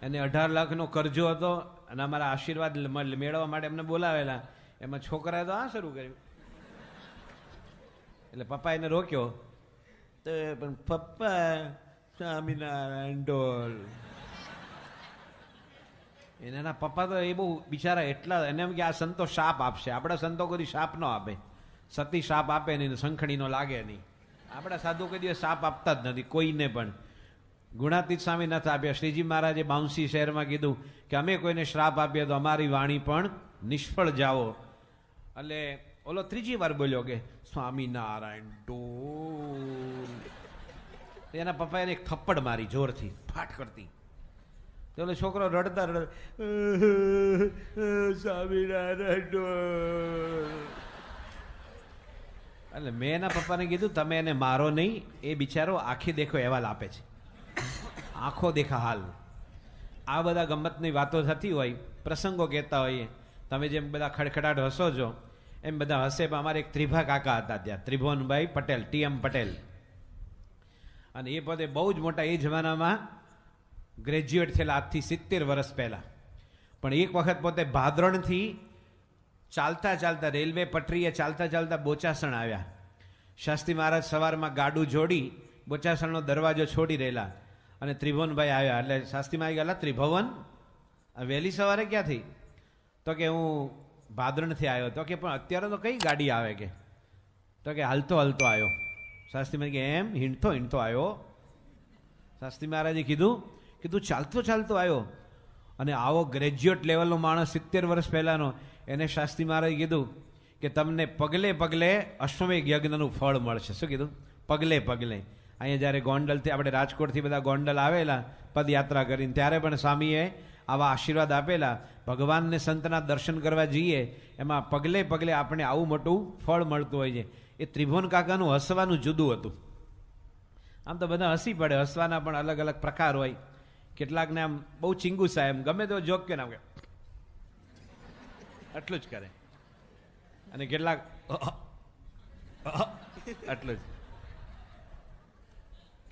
એને 18 લાખનો કરજો હતો અને અમારા આશીર્વાદ મેળવવા માટે અમને બોલાવેલા. એમાં છોકરાએ તો આ શરૂ કર્યું. એટલે પપ્પા એને રોક્યો. તો પણ પપ્પા સ્વામિનારાયણ ઢોલ. એના પપ્પા તો એ બહુ બિચારા એટલા, એને એમ કે આ સંતો શાપ આપશે. આપણા સંતો કોઈ શાપ ન આપે. સતી શાપ આપે નહીં, શંખણી નો લાગે નહીં. આપણા સાધુ કોઈ દિવસ શાપ આપતા જ નથી કોઈને પણ. ગુણાતીત સ્વામી નથી આપ્યા. શ્રીજી મહારાજે બાઉન્સી શહેરમાં કીધું કે અમે કોઈને શ્રાપ આપીએ તો અમારી વાણી પણ નિષ્ફળ જાઓ. એટલે ઓલો ત્રીજી વાર બોલ્યો કે સ્વામિનારાયણ ઢોલ. એના પપ્પા એને એક થપ્પડ મારી જોરથી, ફાટ કરતી. તો ઓલો છોકરો રડતા રડતા સ્વામિનારાયણ ઢોલ. એટલે મેં એના પપ્પાને કીધું તમે એને મારો નહીં, એ બિચારો આખી દેખો અહેવાલ આપે છે, આંખો દેખા હાલ. આ બધા ગમતની વાતો થતી હોય, પ્રસંગો કહેતા હોઈએ. તમે જેમ બધા ખડખડાટ હસો છો એમ બધા હસે. પણ અમારે એક ત્રિભા કાકા હતા ત્યાં, ત્રિભુવનભાઈ પટેલ, TM પટેલ. અને એ પોતે બહુ જ મોટા, એ જમાનામાં ગ્રેજ્યુએટ થયેલા, આજથી 70 વર્ષ પહેલાં. પણ એક વખત પોતે ભાદરણથી ચાલતા ચાલતા રેલવે પટરીએ ચાલતા ચાલતા બોચાસણ આવ્યા. શાસ્ત્રી મહારાજ સવારમાં ગાડું જોડી બોચાસણનો દરવાજો છોડી રહેલા અને ત્રિભુવનભાઈ આવ્યા. એટલે શાસ્ત્રી મહારાજ ગયા, ત્રિભુવન વહેલી સવારે ક્યાંથી? તો કે હું ભાદરણથી આવ્યો. તો કે પણ અત્યારે તો કઈ ગાડી આવે કે? તો કે હાલતો હાલતો આવ્યો. શાસ્ત્રી મહારાજ કે એમ હીણતો હીણતો આવ્યો? શાસ્ત્રી મહારાજે કીધું ચાલતો ચાલતો આવ્યો. અને આવો ગ્રેજ્યુએટ લેવલનો માણસ 70 વર્ષ પહેલાનો, એને શાસ્ત્રી મહારાજે કીધું કે તમને પગલે પગલે અશ્વમેઘ યજ્ઞનું ફળ મળશે. શું કીધું? પગલે પગલે. અહીંયા જ્યારે ગોંડલથી, આપણે રાજકોટથી બધા ગોંડલ આવેલા પદયાત્રા કરીને, ત્યારે પણ સ્વામીએ આવા આશીર્વાદ આપેલા. ભગવાનને સંતના દર્શન કરવા જઈએ એમાં પગલે પગલે આપણે આવું મોટું ફળ મળતું હોય છે. એ ત્રિભુવન કાકાનું હસવાનું જુદું હતું. આમ તો બધા હસી પડે, હસવાના પણ અલગ અલગ પ્રકાર હોય. કેટલાકને આમ બહુ ચીંગુ સાહેબ ગમે તો જોક કે ના આટલું જ કરે, અને કેટલાક આટલું જ,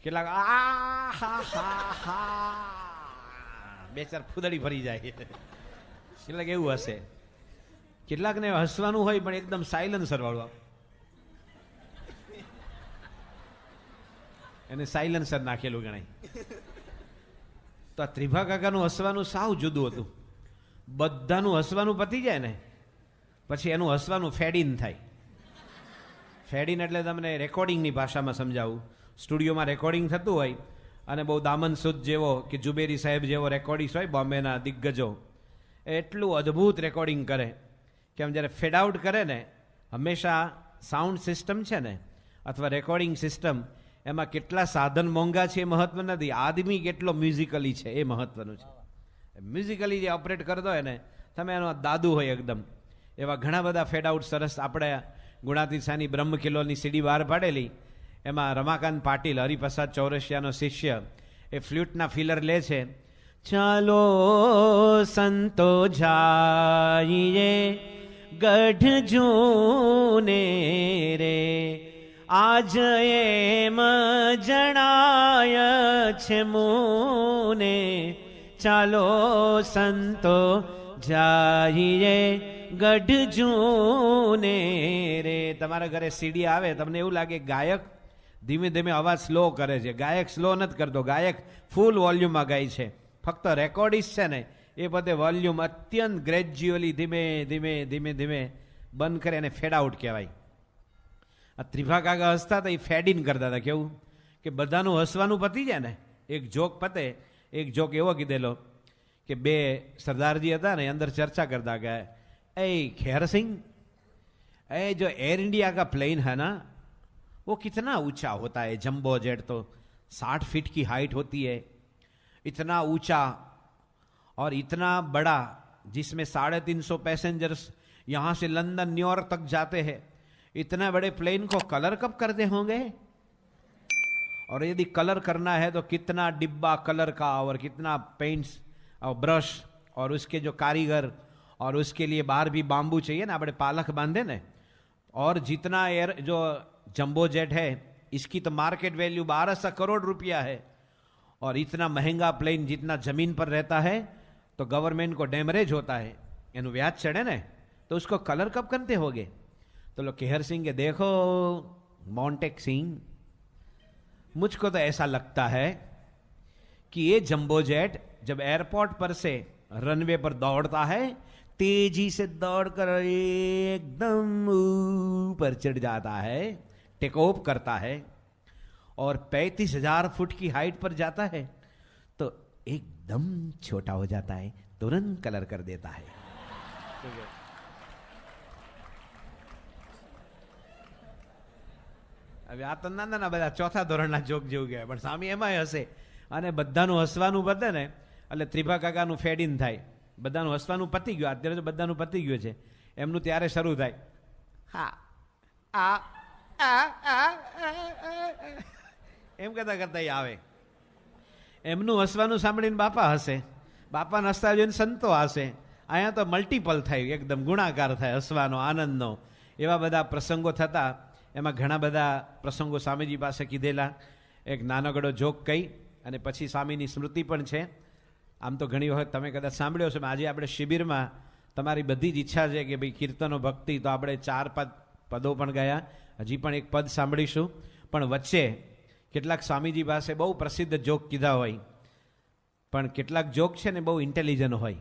કેટલાક બે ચાર ફૂદડી ફરી જાય. કેટલાક એવું હશે. કેટલાકને હસવાનું હોય પણ એકદમ સાયલન્સર વાળું, એને સાયલન્સર નાખેલું ગણાય. તો આ ત્રિભા કાકાનું હસવાનું સાવ જુદું હતું. બધાનું હસવાનું પતી જાય ને પછી એનું હસવાનું ફેડિન થાય. ફેડિન એટલે તમને રેકોર્ડિંગની ભાષામાં સમજાવું. સ્ટુડિયોમાં રેકોર્ડિંગ થતું હોય અને બહુ દામન સુદ જેવો કે જુબેરી સાહેબ જેવો રેકોર્ડિસ્ટ હોય, બોમ્બેના દિગ્ગજો, એટલું અદ્ભુત રેકોર્ડિંગ કરે કે આમ જ્યારે ફેડ આઉટ કરે ને, હંમેશા સાઉન્ડ સિસ્ટમ છે ને અથવા રેકોર્ડિંગ સિસ્ટમ, એમાં કેટલા સાધન મોંઘા છે એ મહત્વ નથી, આદમી કેટલો મ્યુઝિકલી છે એ મહત્વનું છે. મ્યુઝિકલી જે ઓપરેટ કરતો હોય ને, તમે એનો દાદુ હોય એકદમ. એવા ઘણા બધા ફેડ આઉટ સરસ આપણે ગુણાતીત શાહની બ્રહ્મ કિલ્લોની સીડી બહાર પાડેલી, એમાં રમાકાંત પાટીલ, હરિપ્રસાદ ચૌરસિયાનો શિષ્ય, એ ફ્લ્યુટના ફિલર લે છે. ચાલો સંતો જાઈએ ગઢ જૂને રે, આજ એમ જણાય છે મુને, ચાલો સંતો જાઈએ ગઢ જૂને રે. તમારા ઘરે સીડી આવે, તમને એવું લાગે ગાયક ધીમે ધીમે અવાજ સ્લો કરે છે. ગાયક સ્લો નથી કરતો, ગાયક ફૂલ વોલ્યુમમાં ગાય છે. ફક્ત રેકોર્ડિસ્ટ છે ને એ બધે વોલ્યુમ અત્યંત ગ્રેજ્યુઅલી ધીમે ધીમે ધીમે ધીમે બંધ કરે, અને ફેડ આઉટ કહેવાય. આ ત્રિભા કાકા હસતા હતા, એ ફેડ ઇન કરતા હતા. કેવું કે બધાનું હસવાનું પતી જાય ને, એક જોક પતે. એક જોક એવો કીધેલો કે બે સરદારજી હતા ને અંદર ચર્ચા करता કે ए खैर सिंह, जो एयर इंडिया का प्लेन है ना वो कितना ऊंचा होता है, जंबो जेट तो 60 फीट की हाइट होती है, इतना ऊंचा और इतना बड़ा, जिसमें 350 पैसेंजर्स यहाँ से लंदन न्यूयॉर्क तक जाते हैं, इतना बड़े प्लेन को कलर कब करते होंगे, और यदि कलर करना है तो कितना डिब्बा कलर का और कितना पेंट्स और ब्रश और उसके जो कारीगर, और उसके लिए बाहर भी बाम्बू चाहिए ना, अपने पालक बांधे ना, और जितना एयर जो जंबो जेट है इसकी तो मार्केट वैल्यू 1200 करोड़ रुपया है, और इतना महंगा प्लेन जितना जमीन पर रहता है तो गवर्नमेंट को डैमरेज होता है, एनु व्याज चढ़े ना, तो उसको कलर कब करते होगे। तो लोग केहर सिंह के देखो मोंटेक सिंह, मुझको तो ऐसा लगता है कि ये जंबो जेट जब एयरपोर्ट पर से रनवे पर दौड़ता है, तेजी से दौड़कर एकदम ऊपर चढ़ जाता है, टेक ऑफ करता है, और 35,000 फुट की हाइट पर जाता है तो एकदम छोटा हो जाता है, तुरंत कलर कर देता है। હવે આ તો નાના બધા ચોથા ધોરણના જોક જેવું કહેવાય, પણ સામે એમાંય હશે, અને બધાનું હસવાનું પતે ને એટલે ત્રિભા કાકાનું ફેડ ઇન થાય. બધાનું હસવાનું પતી ગયું, અત્યારે તો બધાનું પતી ગયું છે, એમનું ત્યારે શરૂ થાય હા આ એમ કરતા કરતા આવે. એમનું હસવાનું સાંભળીને બાપા હશે, બાપાના હસતા જોઈને સંતો હશે. અહીંયા તો મલ્ટિપલ થાય, એકદમ ગુણાકાર થાય હસવાનો, આનંદનો. એવા બધા પ્રસંગો થતા. એમાં ઘણા બધા પ્રસંગો સ્વામીજી પાસે કીધેલા. એક નાનકડો જોક કહી અને પછી સ્વામીની સ્મૃતિ પણ છે. આમ તો ઘણી વખત તમે કદાચ સાંભળ્યો છે. આજે આપણે શિબિરમાં તમારી બધી જ ઈચ્છા છે કે ભાઈ કીર્તનો ભક્તિ, તો આપણે 4 પદો પણ ગયા, હજી પણ એક પદ સાંભળીશું. પણ વચ્ચે કેટલાક સ્વામીજી પાસે બહુ પ્રસિદ્ધ જોક કીધા હોય, પણ કેટલાક જોક છે ને બહુ ઇન્ટેલિજન્ટ હોય.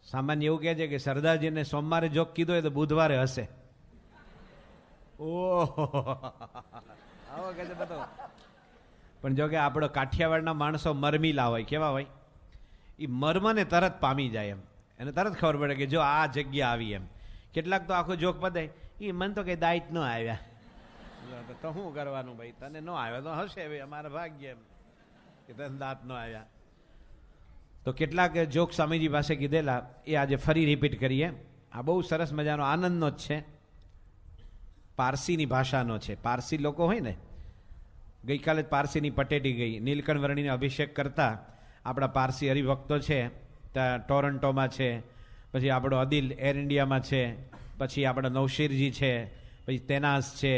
સામાન્ય એવું કહે છે કે સરદારજીને સોમવારે જોક કીધો હોય તો બુધવારે હશે. ઓહો આવો કહે છે બધો. પણ જો કે આપણો કાઠિયાવાડના માણસો મરમીલા હોય. કેવા હોય? એ મર્મને તરત પામી જાય, એને તરત ખબર પડે કે જો આ જગ્યા આવી એમ. કેટલાક તો આખો જોક પતે, એ મન તો કે દાઈત ન આવ્યા, તો શું કરવાનું ભાઈ, તને ન આવ્યા તો હશે ભાઈ, અમારા ભાગ્ય એમ કે તને દાંત ન આવ્યા. તો કેટલાક જોક સ્વામીજી પાસે કીધેલા, એ આજે ફરી રિપીટ કરીએ. આ બહુ સરસ મજાનો આનંદનો જ છે, પારસીની ભાષાનો છે. પારસી લોકો હોય ને, ગઈકાલે જ પારસીની પટેટી ગઈ, નીલકંઠ વર્ણીને અભિષેક કરતા આપણા પારસી હરિભક્તો છે, ત્યાં ટોરન્ટોમાં છે, પછી આપણો અદિલ એર ઇન્ડિયામાં છે, પછી આપણા નવશીરજી છે, પછી તેનાસ છે,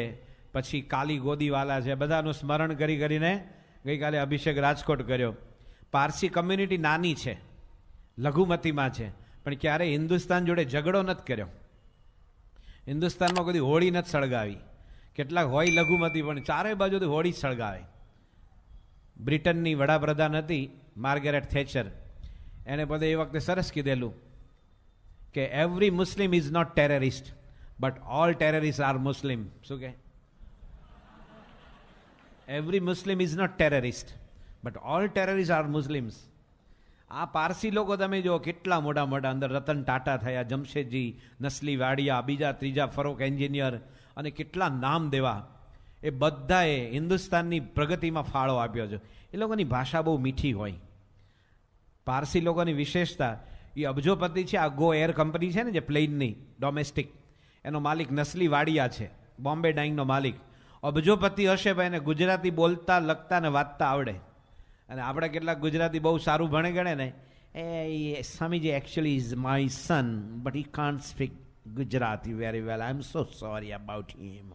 પછી કાલી ગોદીવાલા છે. બધાનું સ્મરણ કરી કરીને ગઈકાલે અભિષેક રાજકોટ કર્યો. પારસી કમ્યુનિટી નાની છે, લઘુમતીમાં છે, પણ ક્યારેય હિન્દુસ્તાન જોડે ઝઘડો નથી કર્યો. હિન્દુસ્તાનમાં કદી હોળી નથી સળગાવી. કેટલાક હોય લઘુમતી પણ ચારે બાજુથી હોળી સળગાવે. બ્રિટનની વડાપ્રધાન હતી માર્ગરેટ થેચર, એને પોતે એ વખતે સરસ કીધેલું કે every Muslim is not terrorist but all terrorist are Muslim. શું કે? Every Muslim is not terrorist but all terrorist are Muslims. આ પારસી લોકો તમે જો કેટલા મોટા મોટા, અંદર રતન ટાટા થયા, જમશેદજી, નસલી વાડિયા, બીજા ત્રીજા ફરોક એન્જિનિયર, અને કેટલા નામ દેવા. એ બધાએ હિન્દુસ્તાનની પ્રગતિમાં ફાળો આપ્યો છે. એ લોકોની ભાષા બહુ મીઠી હોય. પારસી લોકોની વિશેષતા, એ અબજોપતિ છે. આ ગો એર કંપની છે ને જે પ્લેનની ડોમેસ્ટિક, એનો માલિક નસલી વાડિયા છે, બોમ્બે ડાઇંગનો માલિક. અબજોપતિ હશે ભાઈ, એને ગુજરાતી બોલતા, લખતા ને વાંચતા આવડે. અને આપણે કેટલાક ગુજરાતી બહુ સારું ભણે ગણે ને, એ Swamiji actually is my son but he can't speak Gujarati very well, I am so sorry about him.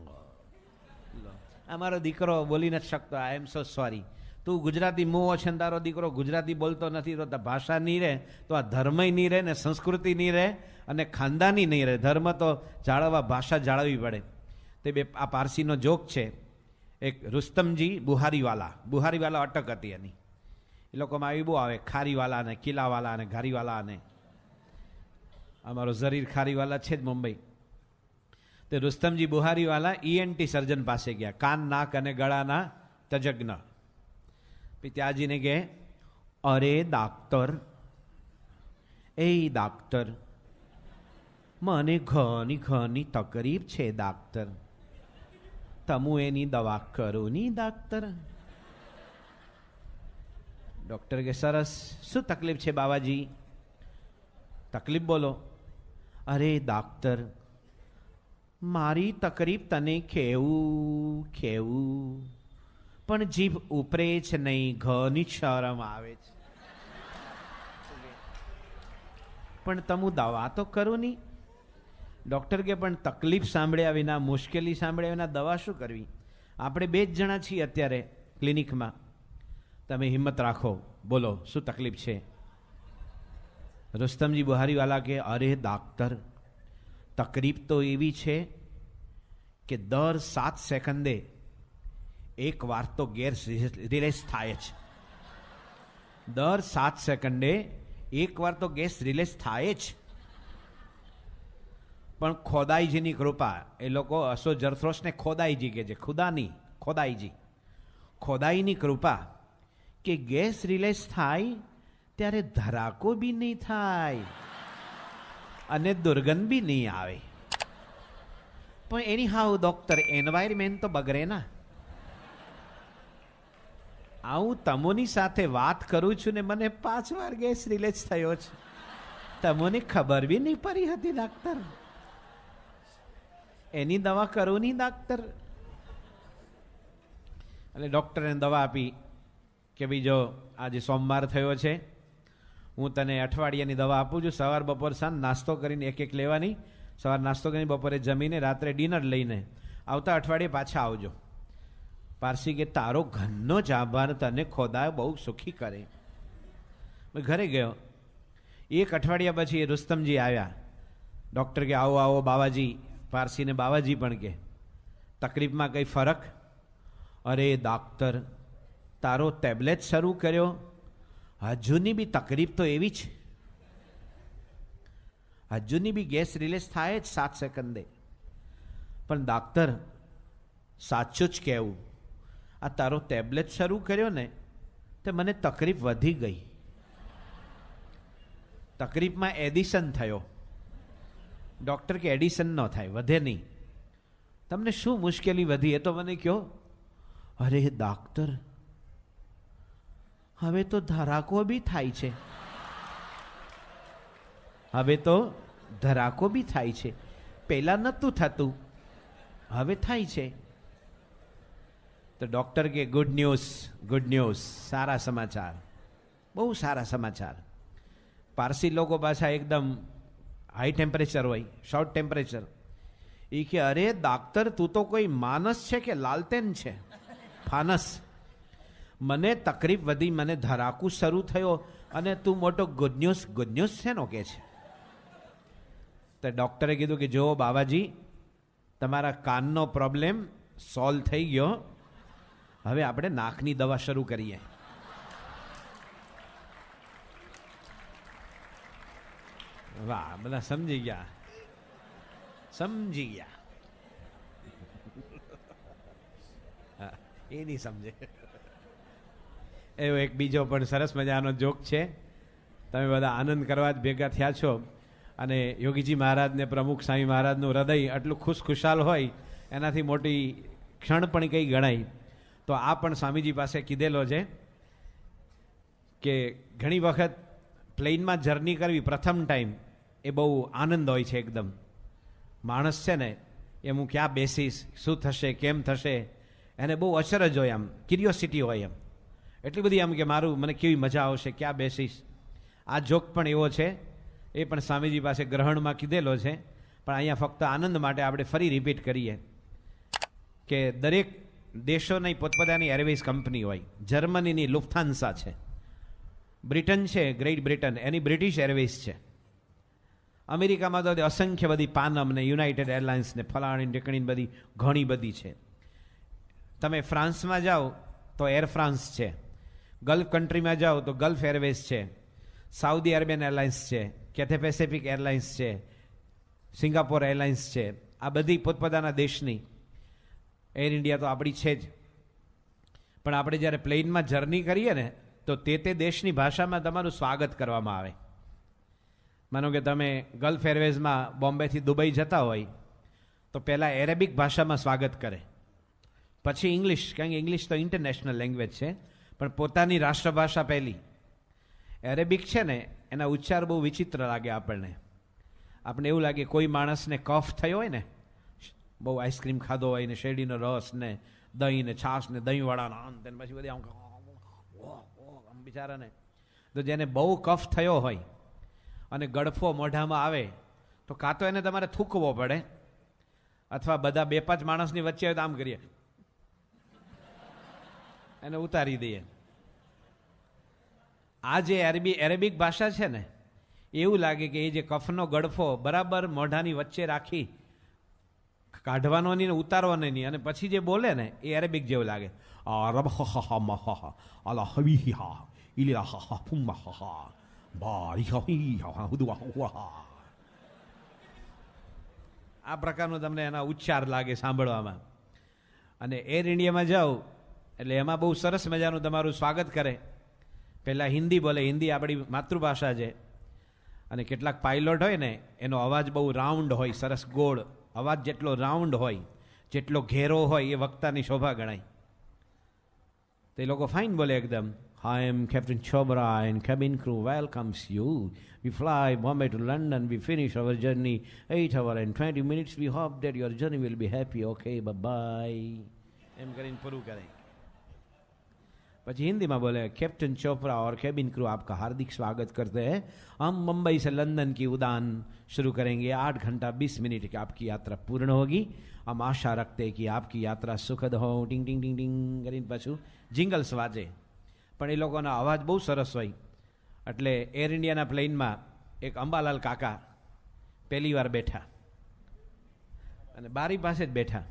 અમારો દીકરો બોલી નથી શકતો, આઈ એમ સો સોરી. તું ગુજરાતી મોહ છે ને તારો દીકરો ગુજરાતી બોલતો નથી, તો ભાષા નહીં રહે, તો આ ધર્મય નહીં રહે ને સંસ્કૃતિ નહીં રહે અને ખાનદાની નહીં રહે. ધર્મ તો જાળવવા, ભાષા જાળવવી પડે. તે બે આ પારસીનો જોક છે. એક રુસ્તમજી બુહારીવાલા અટક હતી એની. એ લોકોમાં આવી બહુ આવે, ખારીવાલા ને કિલ્લાવાલા અને ઘારીવાલા. અને અમારો ઝરીર ખારીવાલા છે જ મુંબઈ. તે રુસ્તમજી બુહારીવાલા ENT સર્જન પાસે ગયા, કાન, નાક અને ગળાના તજજ્ઞ. પિત્યાજીને કહે, અરે દાક્તર, એ દાક્તર, મને ઘણી તકલીફ છે દાક્તર, તમુ એની દવા કરો ની દાક્તર. ડૉક્ટર કે સરસ, શું તકલીફ છે બાવાજી? તકલીફ બોલો. અરે દાક્તર, મારી તકલીફ તને ખેવું પણ જીભ ઉપરે જ નહીં, ઘણી શરમ આવે છે. પણ તમુ દવા તો કરું નહીં. ડૉક્ટર કે પણ તકલીફ સાંભળ્યા વિના, મુશ્કેલી સાંભળ્યા વિના દવા શું કરવી? આપણે 2 જ જણા છીએ અત્યારે ક્લિનિકમાં. તમે હિંમત રાખો, બોલો શું તકલીફ છે? રુસ્તમજી બુહારીવાલા કે અરે દાક્તર, તકલીફ તો એવી છે કે દર 7 સેકન્ડે એક વાર તો ગેસ રિલીઝ થાય છે. દર 7 સેકન્ડે એક વાર તો ગેસ રિલીઝ થાય જ. પણ ખોદાઈજીની કૃપા, એ લોકો અસો જરથ્રોસને ખોદાઈજી કહે છે, ખુદાની ખોદાઈજી. ખોદાઈની કૃપા કે ગેસ રિલીઝ થાય ત્યારે ધરાકો બી નહીં થાય અને દુર્ગંધ બી નહીં આવે. પણ એની હાવ ડોક્ટર, એન્વાયરમેન્ટ તો બગડે ના. હું તમોની સાથે વાત કરું છું ને મને 5 વાર ગેસ રિલીઝ થયો છે, તમોને ખબર બી નહીં પડી હતી ડાક્ટર. એની દવા કરું નહીં ડાક્ટર. એટલે ડૉક્ટરે દવા આપી કે ભાઈ જો આજે સોમવાર થયો છે, હું તને અઠવાડિયાની દવા આપું છું, સવાર બપોર સાંજ નાસ્તો કરીને એક લેવાની. સવાર નાસ્તો કરીને બપોરે જમીને રાત્રે ડિનર લઈને આવતા અઠવાડિયે પાછા આવજો. પારસી કે તારો ઘરનો જ આભાર, તને ખોદા બહુ સુખી કરે. ઘરે ગયો. 1 અઠવાડિયા પછી રુસ્તમજી આવ્યા. ડૉક્ટર કે આવો આવો બાવાજી. પારસીને બાવાજી પણ કે તકલીફમાં કંઈ ફરક? અરે દાક્તર, તારો ટેબ્લેટ શરૂ કર્યો, હજુની બી તકલીફ તો એવી છે, હજુની બી ગેસ રિલીઝ થાય જ 7 સેકન્ડે. પણ દાક્તર સાચું જ કહેવું, આ તારો ટેબ્લેટ શરૂ કર્યો ને તે મને તકલીફ વધી ગઈ. તકલીફમાં એડિશન થયો. ડૉક્ટર કે એડિશન ન થાય, વધે નહીં. તમને શું મુશ્કેલી વધી એ તો મને કહો. અરે દાક્તર, હવે તો ધરાકો બી થાય છે. હવે તો ધરાકો બી થાય છે. પહેલાં નહોતું થતું, હવે થાય છે. તો ડૉક્ટર કે ગુડ ન્યૂઝ, સારા સમાચાર, બહુ સારા સમાચાર. પારસી લોકો પાછા એકદમ હાઈ ટેમ્પરેચર હોય, શોર્ટ ટેમ્પરેચર. એ કે અરે દાક્તર, તું તો કોઈ માનસ છે કે લાલટેન છે? ફાનસ. મને તકલીફ વધી, મને ધરાકું શરૂ થયો અને તું મોટો ગુડ ન્યૂઝ છે નો કે છે. તો ડૉક્ટરે કીધું કે જો બાબાજી, તમારા કાનનો પ્રોબ્લેમ સોલ્વ થઈ ગયો, હવે આપણે નાકની દવા શરૂ કરીએ. વાહ, બધા સમજી ગયા. એ નહીં સમજે. એવો એક બીજો પણ સરસ મજાનો જોક છે. તમે બધા આનંદ કરવા જ ભેગા થયા છો અને યોગીજી મહારાજને, પ્રમુખ સ્વામી મહારાજનું હૃદય આટલું ખુશખુશાલ હોય, એનાથી મોટી ક્ષણ પણ કંઈ ગણાય. તો આ પણ સ્વામીજી પાસે કીધેલો છે કે ઘણી વખત પ્લેનમાં જર્ની કરવી પ્રથમ ટાઈમ એ બહુ આનંદ હોય છે એકદમ. માણસ છે ને એમ હું ક્યાં બેસીશ, શું થશે, કેમ થશે, એને બહુ અચરજ હોય, આમ ક્યુરિયોસિટી હોય, એમ એટલી બધી આમ કે મને કેવી મજા આવશે, ક્યાં બેસીશ. આ જોક પણ એવો છે, એ પણ સ્વામીજી પાસે ગ્રહણમાં કીધેલો છે, પણ અહીંયા ફક્ત આનંદ માટે આપણે ફરી રિપીટ કરીએ કે દરેક દેશોની પોતપોતાની એરવેઝ કંપની હોય. જર્મનીની લુફ્થાન્સા છે, બ્રિટન છે, ગ્રેટ બ્રિટન, એની બ્રિટિશ એરવેઝ છે. અમેરિકામાં તો અસંખ્ય બધી પાનમ ને યુનાઇટેડ એરલાઇન્સ ને ફલાણી ઢીકણી બધી ઘણી બધી છે. તમે ફ્રાન્સમાં જાઓ તો એર ફ્રાન્સ છે, ગલ્ફ કન્ટ્રીમાં જાઓ તો ગલ્ફ એરવેઝ છે, સાઉદી અરેબિયન એરલાઇન્સ છે, કેથે પેસિફિક એરલાઇન્સ છે, સિંગાપોર એરલાઇન્સ છે. આ બધી પોતપોતાના દેશની. એર ઇન્ડિયા તો આપણી છે જ, પણ આપણે જ્યારે પ્લેનમાં જર્ની કરીએ ને તો તે દેશની ભાષામાં તમારું સ્વાગત કરવામાં આવે. માનો કે તમે ગલ્ફ એરવેઝમાં બોમ્બેથી દુબઈ જતા હોય તો પહેલાં એરેબિક ભાષામાં સ્વાગત કરે, પછી ઇંગ્લિશ, કારણ કે ઇંગ્લિશ તો ઇન્ટરનેશનલ લેંગ્વેજ છે, પણ પોતાની રાષ્ટ્રભાષા પહેલી. એરેબિક છે ને એના ઉચ્ચાર બહુ વિચિત્ર લાગે આપણને. આપણે એવું લાગે કોઈ માણસને કફ થયો હોય ને, બહુ આઈસ્ક્રીમ ખાધો હોય ને શેરડીનો રસ ને દહીં ને છાશ ને દહીંવાળાના આમ તેને પછી બધી આમ બિચારાને તો જેને બહુ કફ થયો હોય અને ગળફો મોઢામાં આવે તો કાં તો એને તમારે થૂકવો પડે અથવા બધા 2-5 માણસની વચ્ચે હોય તો આમ કરીએ, એને ઉતારી દઈએ. આ જે એરેબિક ભાષા છે ને એવું લાગે કે એ જે કફનો ગળફો બરાબર મોઢાની વચ્ચે રાખી કાઢવાનો નહીં ને ઉતારવાનો નહીં, અને પછી જે બોલે ને એ એરેબિક જેવું લાગે. આ પ્રકારનો તમને એના ઉચ્ચાર લાગે સાંભળવામાં. અને એર ઇન્ડિયામાં જાઓ એટલે એમાં બહુ સરસ મજાનું તમારું સ્વાગત કરે. પહેલાં હિન્દી બોલે, હિન્દી આપણી માતૃભાષા છે. અને કેટલાક પાયલોટ હોય ને એનો અવાજ બહુ રાઉન્ડ હોય, સરસ ગોળ અવાજ. જેટલો રાઉન્ડ હોય, જેટલો ઘેરો હોય એ વક્તાની શોભા ગણાય. તે લોકો ફાઇન બોલે એકદમ. I am Captain Chopra and cabin crew welcomes you. We fly Bombay to London. We finish our journey 8 hours and 20 minutes. We hope that your journey will be happy. Okay, bye-bye. એમ કરીને પૂરું કરે. પછી हिंदी में बोले captain Chopra और cabin crew आपका हार्दिक स्वागत करते हैं. हम मुंबई से लंदन की उड़ान शुरू करेंगे. 8 घंटा 20 मिनट की आपकी यात्रा पूर्ण होगी. हम आशा रखते हैं कि आपकी यात्रा सुखद हो. टिंग टिंग टिंग टिंग કરીને પાછું જિંગલ્સ વાજે. પણ એ લોકોનો અવાજ બહુ સરસ હોય. એટલે એર ઇન્ડિયાના પ્લેનમાં એક અંબાલાલ કાકા પહેલી વાર બેઠા અને બારી પાસે જ બેઠા.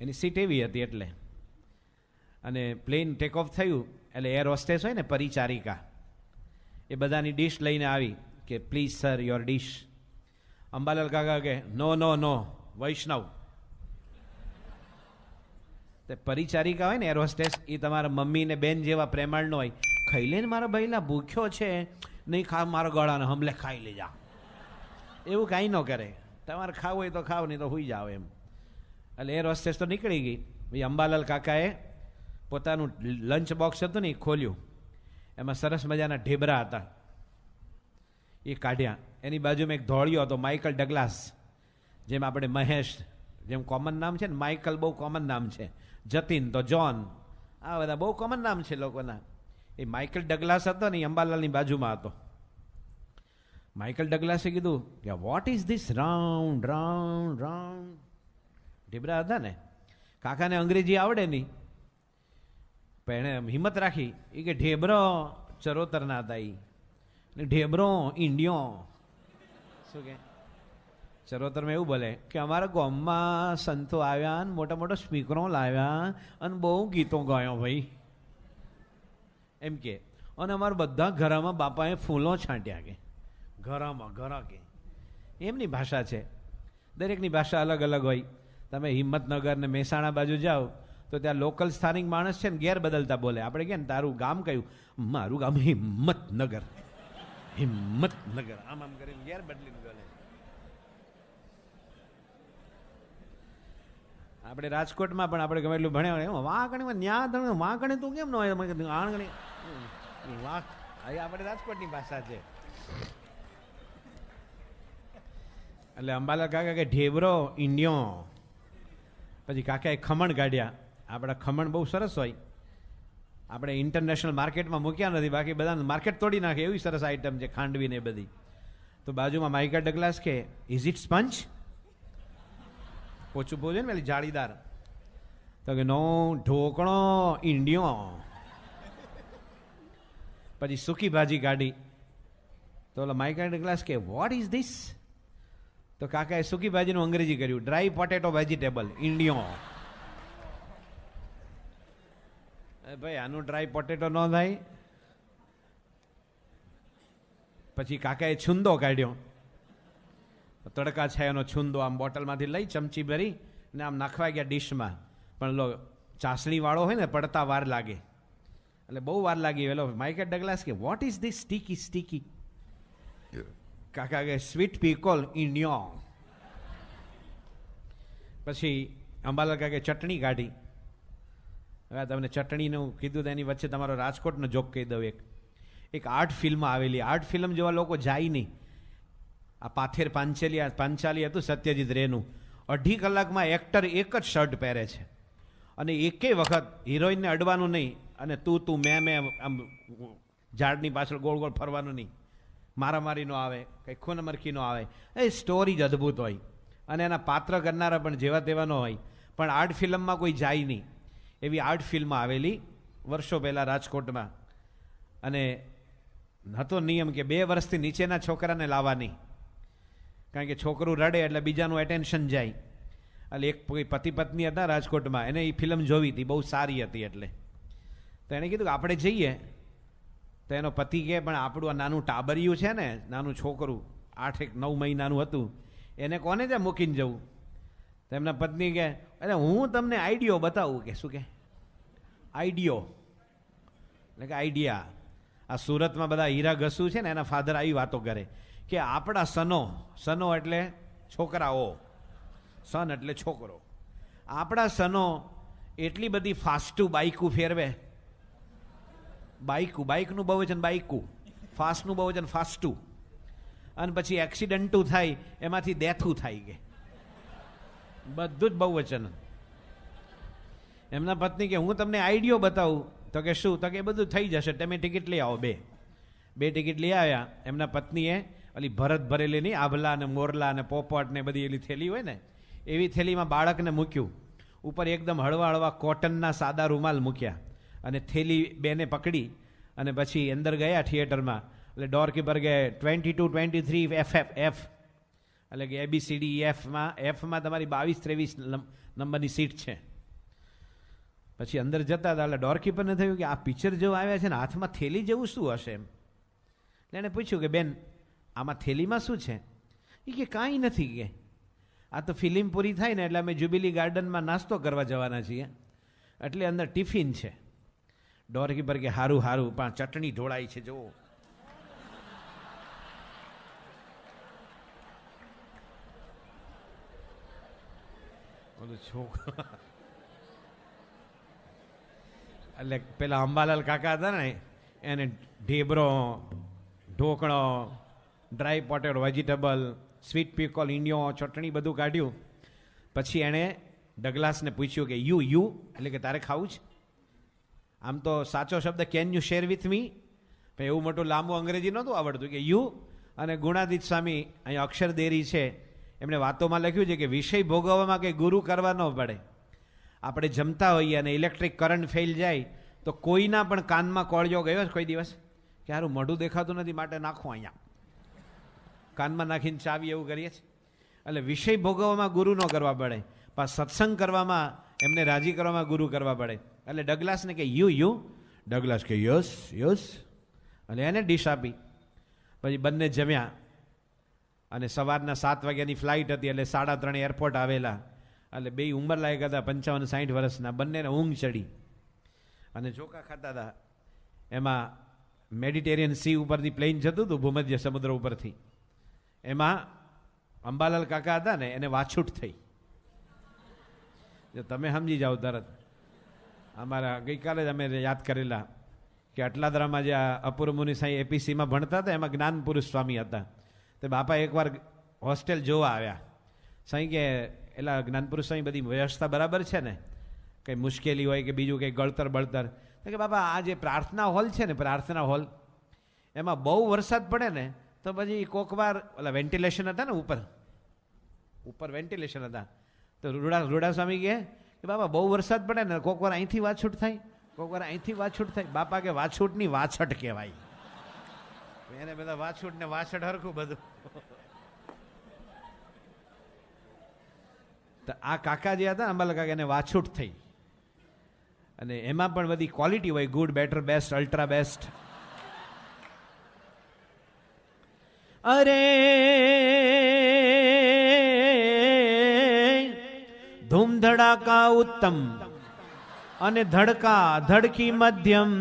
એની સીટ એવી હતી એટલે. અને પ્લેન ટેક ઓફ થયું એટલે એર હોસ્ટેસ હોય ને પરિચારિકા, એ બધાની ડીશ લઈને આવી કે please sir your dish. Ambalal કાકા કે નો નો નો વૈષ્ણવ. તે પરિચારિકા હોય ને એર હોસ્ટેસ, એ તમારા મમ્મી ને બેન જેવા પ્રેમાળનો હોય. ખાઈ લે ને મારા ભાઈલા, ભૂખ્યો છે, નહીં ખા મારા ગળાને હમલે ખાઈ લેજા. એવું કાંઈ ન કરે. તમારે ખાવું હોય તો ખાવ, નહીં તો હોઈ જાઓ એમ. એટલે એર હોસ્ટેસ તો નીકળી ગઈ. ભાઈ અંબાલાલ કાકાએ પોતાનું લંચ બોક્સ હતું ને એ ખોલ્યું. એમાં સરસ મજાના ઢેબરા હતા, એ કાઢ્યા. એની બાજુમાં એક ધોળિયો હતો, માઇકલ ડગલાસ. જેમ આપણે મહેશ, જેમ કોમન નામ છે ને, માઇકલ બહુ કોમન નામ છે, જતીન તો જોન, આ બધા બહુ કોમન નામ છે લોકોના. એ માઇકલ ડગલાસ હતો ને એ અંબાલાલની બાજુમાં હતો. માઇકલ ડગલાસે કીધું કે what is this round round round. Dhebra હતા ને. કાકાને અંગ્રેજી આવડે નહીં, પણ એણે હિંમત રાખી. એ કે ઢેબરો ચરોતરના હતા એ, ને ઢેબરો ઈંડિયો. શું કે ચરોતરમાં એવું બોલે કે અમારા ગામમાં સંતો આવ્યા ને મોટા મોટા સ્પીકરો લાવ્યા અને બહુ ગીતો ગાયો ભાઈ એમ કે. અને અમારા બધા ઘરમાં બાપાએ ફૂલો છાંટ્યા કે ઘરમાં ઘરા કે. એમની ભાષા છે. દરેકની ભાષા અલગ અલગ હોય. તમે હિંમતનગર ને મહેસાણા બાજુ જાઓ તો ત્યાં લોકલ સ્થાનિક માણસ છે ને ગેર બદલતા બોલે. આપણે કે ને તારું ગામ કયું? મારું ગામ હિંમતનગર. હિંમતનગર આમ આમ કરીને ગેર બદલીને બોલે. આપણે રાજકોટમાં પણ આપણે ગમે એટલું ભણ્યા વાંકણી ન્યા તમે વાંકણી તું કેમ ન હોય આણગણી વાંક. આપણે રાજકોટની ભાષા છે. એટલે અંબાલાલ કાકા કે ઢેબરો ઈંડિયો. પછી કાકાએ ખમણ કાઢ્યા. આપણા ખમણ બહુ સરસ હોય. આપણે ઇન્ટરનેશનલ માર્કેટમાં મૂક્યા નથી, બાકી બધા માર્કેટ તોડી નાખે એવી સરસ આઈટમ છે, ખાંડવી ને બધી. તો બાજુમાં માઇકલ ડગલાસ કે ઇઝ ઇટ સ્પંચ? પોચું પોચું ને પેલી જાળીદાર. તો કે નો ઢોકળો ઈંડિયો. પછી સૂકી ભાજી કાઢી. તો ઓલા માઇકલ ડગલાસ કે વોટ ઇઝ ધીસ? તો કાકાએ સૂકી ભાજીનું અંગ્રેજી કર્યું, ડ્રાય પોટેટો વેજીટેબલ ઈંડિયો. ભાઈ આનું ડ્રાય પોટેટો ન થાય. પછી કાકાએ છુંદો કાઢ્યો. તડકા છાયાનો છુંદો આમ બોટલમાંથી લઈ ચમચી ભરી ને આમ નાખવા ગયા ડીશમાં. પણ લો ચાસણી વાળો હોય ને પડતા વાર લાગે, એટલે બહુ વાર લાગી. પેલો માઇકલ ડગલાસ કે what is this sticky sticky? કાકા કે સ્વીટ પીકોલ ઇન્ડિયો. પછી અંબાલાલ કાકે ચટણી કાઢી. હવે તમને ચટણીનું કીધું તો એની વચ્ચે તમારો રાજકોટનો જોક કહી દઉં. એક આર્ટ ફિલ્મ આવેલી. આર્ટ ફિલ્મ જોવા લોકો જાય નહીં. આ પાથેર પાંચાલી હતું સત્યજીત રેનું. 2.5 કલાકમાં એક્ટર એક જ શર્ટ પહેરે છે અને એકે વખત હિરોઈનને અડવાનું નહીં અને તું મેં આમ ઝાડની પાછળ ગોળ ગોળ ફરવાનું નહીં. મારામારી નો આવે, કંઈ ખૂન મરખી નો આવે. એ સ્ટોરી જ અદ્ભુત હોય અને એના પાત્ર કરનારા પણ જેવા તેવા ન હોય. પણ આર્ટ ફિલ્મમાં કોઈ જાય નહીં એવી આર્ટ ફિલ્મ આવેલી વર્ષો પહેલાં રાજકોટમાં. અને હતો નિયમ કે 2 વર્ષથી નીચેના છોકરાને લાવવા નહીં, કારણ કે છોકરું રડે એટલે બીજાનું એટેન્શન જાય. એટલે એક કોઈ પતિ પત્ની હતા રાજકોટમાં, એને એ ફિલ્મ જોવી હતી, બહુ સારી હતી. એટલે તો એણે કીધું કે આપણે જઈએ. તો એનો પતિ કહે પણ આપણું આ નાનું ટાબરિયું છે ને, નાનું છોકરું 8-9 મહિનાનું હતું, એને કોને ત્યાં મૂકીને જવું? તો એમના પત્ની કહે અરે હું તમને આઈડિયો બતાવું. કે શું? કે આઈડિયો એટલે કે આઈડિયા. આ સુરતમાં બધા હીરા ઘસુ છે ને, એના ફાધર આવી વાતો કરે કે આપણા સનો એટલે છોકરાઓ, સન એટલે છોકરો. આપણા સનો એટલી બધી ફાસ્ટું બાઇકું ફેરવે. બાઇકનું બહુવચન બાઇકું, ફાસ્ટનું બહુવચન ફાસ્ટું. અને પછી એક્સિડન્ટું થાય એમાંથી ડેથું થાય. કે બધું જ બહુવચન. એમના પત્ની કે હું તમને આઈડિયો બતાવું. તો કે શું? તો કે બધું થઈ જશે, તમે ટિકિટ લઈ આવો. બે ટિકિટ લઈ આવ્યા. એમના પત્નીએ ઓલી ભરત ભરેલી નહીં, આભલા અને મોરલા અને પોપટ ને બધી એલી થેલી હોય ને, એવી થેલીમાં બાળકને મૂક્યું. ઉપર એકદમ હળવા હળવા કોટનના સાદા રૂમાલ મૂક્યા અને થેલી બેને પકડી અને પછી અંદર ગયા થિયેટરમાં. એટલે ડોરકીપર કે 22, 23 F એટલે કે ABCD એફમાં તમારી 22-23 નંબરની સીટ છે. પછી અંદર જતા હતા એટલે ડોરકીપરને થયું કે આ પિક્ચર જેવું આવ્યા છે ને, હાથમાં થેલી જેવું શું હશે એમ. એટલે એણે પૂછ્યું કે બેન આમાં થેલીમાં શું છે? એ કે કાંઈ નથી. કે આ તો ફિલ્મ પૂરી થાય ને એટલે અમે જ્યુબિલી ગાર્ડનમાં નાસ્તો કરવા જવાના છીએ, એટલે અંદર ટિફિન છે. ડોરકીપર કે હારું પણ ચટણી ઢોળાઈ છે જુઓ. છોકરા એટલે પેલા અંબાલાલ કાકા હતા ને, એને ઢેબરો, ઢોકળો, ડ્રાય પોટેટો, વેજીટેબલ, સ્વીટ પીકોલ ઇન્ડિયો, ચટણી બધું કાઢ્યું. પછી એણે ડગલાસને પૂછ્યું કે યુ એટલે કે તારે ખાવું છે? આમ તો સાચો શબ્દ can you share with me, પણ એવું મોટું લાંબુ અંગ્રેજી નહોતું આવડતું કે યુ. અને ગુણાદિત સ્વામી અહીં અક્ષર દેરી છે, એમણે વાતોમાં લખ્યું છે કે વિષય ભોગવવામાં કંઈ ગુરુ કરવા ન પડે. આપણે જમતા હોઈએ અને ઇલેક્ટ્રિક કરંટ ફેલ જાય તો કોઈના પણ કાનમાં કોળિયો ગયો છે કોઈ દિવસ કે સારું મોઢું દેખાતું નથી માટે નાખો અહીંયા, કાનમાં નાખીને ચાવી, એવું કરીએ છીએ. એટલે વિષય ભોગવવામાં ગુરુ ન કરવા પડે, પણ સત્સંગ કરવામાં, એમને રાજી કરવામાં ગુરુ કરવા પડે. એટલે ડગલાસને કે યુ. ડગલાસ કે યસ. એટલે એને ડીશ આપી. પછી બંને જમ્યા અને સવારના 7 વાગ્યાની ફ્લાઇટ હતી એટલે 3:30 એરપોર્ટ આવેલા. એટલે બે ઉંમર લાયક હતા, 55-60 વર્ષના. બંનેને ઊંઘ ચડી અને ચોખા ખાતા હતા. એમાં મેડિટેરિયન સી ઉપરથી પ્લેન જતું હતું, ભૂમધ્ય સમુદ્ર ઉપરથી. એમાં અંબાલાલ કાકા હતા ને, એને વાછૂટ થઈ. જો તમે સમજી જાઓ તરત. અમારા ગઈકાલે જ અમે યાદ કરેલા કે અટલાદરામાં જે અપૂર્વ મુનિ સાંઈ APCમાં ભણતા હતા, એમાં જ્ઞાન પુરુષ સ્વામી હતા. તો બાપા એકવાર હોસ્ટેલ જોવા આવ્યા. સાંઈ કે એલા જ્ઞાનપુરુષ સ્વામી બધી વ્યવસ્થા બરાબર છે ને, કંઈ મુશ્કેલી હોય કે બીજું કંઈ ગળતર બળતર? તો કે બાપા આ જે પ્રાર્થના હોલ છે ને, પ્રાર્થના હોલ, એમાં બહુ વરસાદ પડે ને તો પછી કોકવાર ઓલા વેન્ટિલેશન હતા ને, ઉપર વેન્ટિલેશન હતા. તો રૂડા સ્વામી કહે કે બાપા બહુ વરસાદ પડે ને કોકવાર અહીંથી વાછૂટ થાય, કોકવાર અહીંથી વાછૂટ થાય. બાપા કે વાછૂટની વાછટ કહેવાય. એને બધા વાછૂટ ને વાછટ હરખું બધું. તો આ કાકા જે હતા અંબાલાલ કાકા, એને વાછૂટ થઈ. અને એમાં પણ બધી ક્વોલિટી હોય, good, better, best, ultra best. અરે ધૂમ ધડાકા ઉત્તમ, અને ધડકા ધડકી મધ્યમ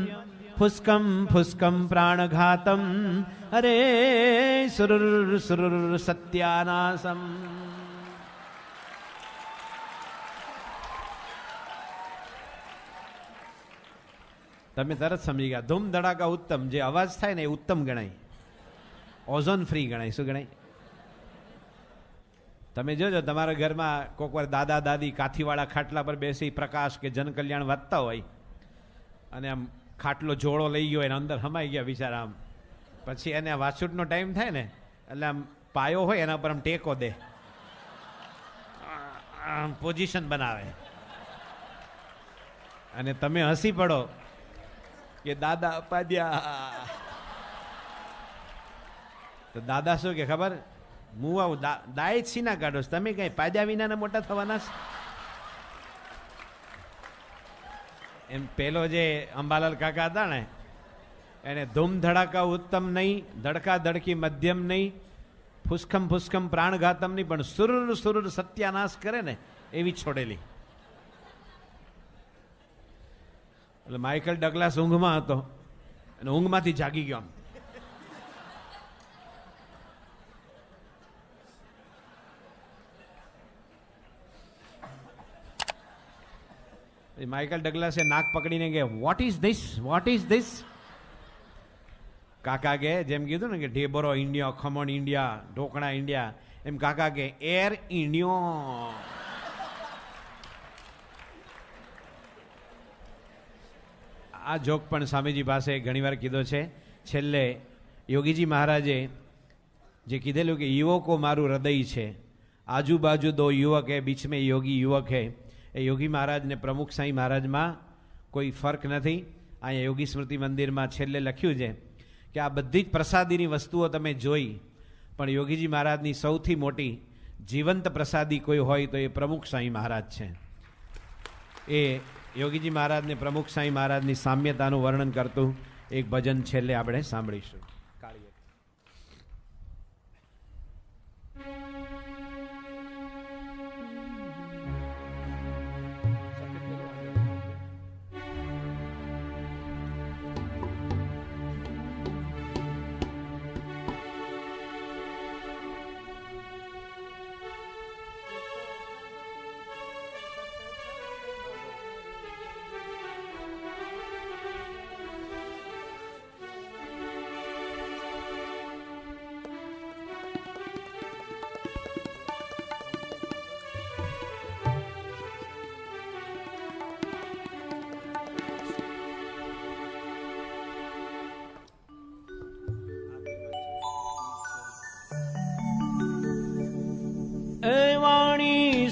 ફુસ્કમ ફુસ્કમ પ્રાણઘાતમ અરે સુરુર સુરુર સત્યાનાસમ. તમે તરત સમજી ગયા. ધૂમ ધડાકા ઉત્તમ, જે અવાજ થાય ને એ ઉત્તમ ગણાય, ઓઝોન ફ્રી ગણાય. શું ગણાય? તમે જોજો તમારા ઘરમાં કોઈક વાર દાદા દાદી કાથીવાળા ખાટલા પર બેસી પ્રકાશ કે જનકલ્યાણ વાંચતા હોય અને આમ ખાટલો જોડો લઈ ગયો એને અંદર હમાઈ ગયા બિચારા, આમ પછી એને વાછૂટનો ટાઈમ થાય ને એટલે આમ પાયો હોય એના પર આમ ટેકો દે, આમ પોઝિશન બનાવે અને તમે હસી પડો કે દાદા અપાદ્યા. તો દાદા શું કે ખબર? હું આવું દાય જ સીના કાઢો, તમે કઈ પાદ્યા વિના મોટા થવાના છે? એમ પેલો જે અંબાલાલ કાકા હતા ને એને ધૂમ ધડાકા ઉત્તમ નહીં, ધડકા ધડકી મધ્યમ નહીં, ફુસ્કમ ફુસ્કમ પ્રાણઘાતમ નહીં, પણ સુરુર સુરુર સત્યાનાશ કરે ને એવી છોડેલી. એટલે માઇકલ ડગલાસ ઊંઘમાં હતો અને ઊંઘમાંથી જાગી ગયો. માઇકલ ડગલાસે નાક પકડીને કે what is this, what is this? કાકા કે જેમ કીધું ને કે ઢેબરો ઇન્ડિયા, ખમણ ઇન્ડિયા, ઢોકણા ઇન્ડિયા, એમ કાકા કે એર ઇન્ડિયો. આ જોક પણ સ્વામીજી પાસે ઘણીવાર કીધો છે. છેલ્લે યોગીજી મહારાજે જે કીધેલું કે યુવકો મારું હૃદય છે, આજુબાજુ દો યુવક હે, બીચ મેં યોગી યુવક હે, એ યોગી મહારાજ ને પ્રમુખ સાંઈ મહારાજમાં કોઈ ફર્ક નથી. અહીંયા યોગી સ્મૃતિ મંદિરમાં છેલ્લે લખ્યું છે કે આ બધી જ પ્રસાદીની વસ્તુઓ તમે જોઈ, પણ યોગીજી મહારાજની સૌથી મોટી જીવંત પ્રસાદી કોઈ હોય તો એ પ્રમુખ સાંઈ મહારાજ છે. એ યોગીજી મહારાજને પ્રમુખ સાંઈ મહારાજની સામ્યતાનું વર્ણન કરતું એક ભજન છેલ્લે આપણે સાંભળીશું.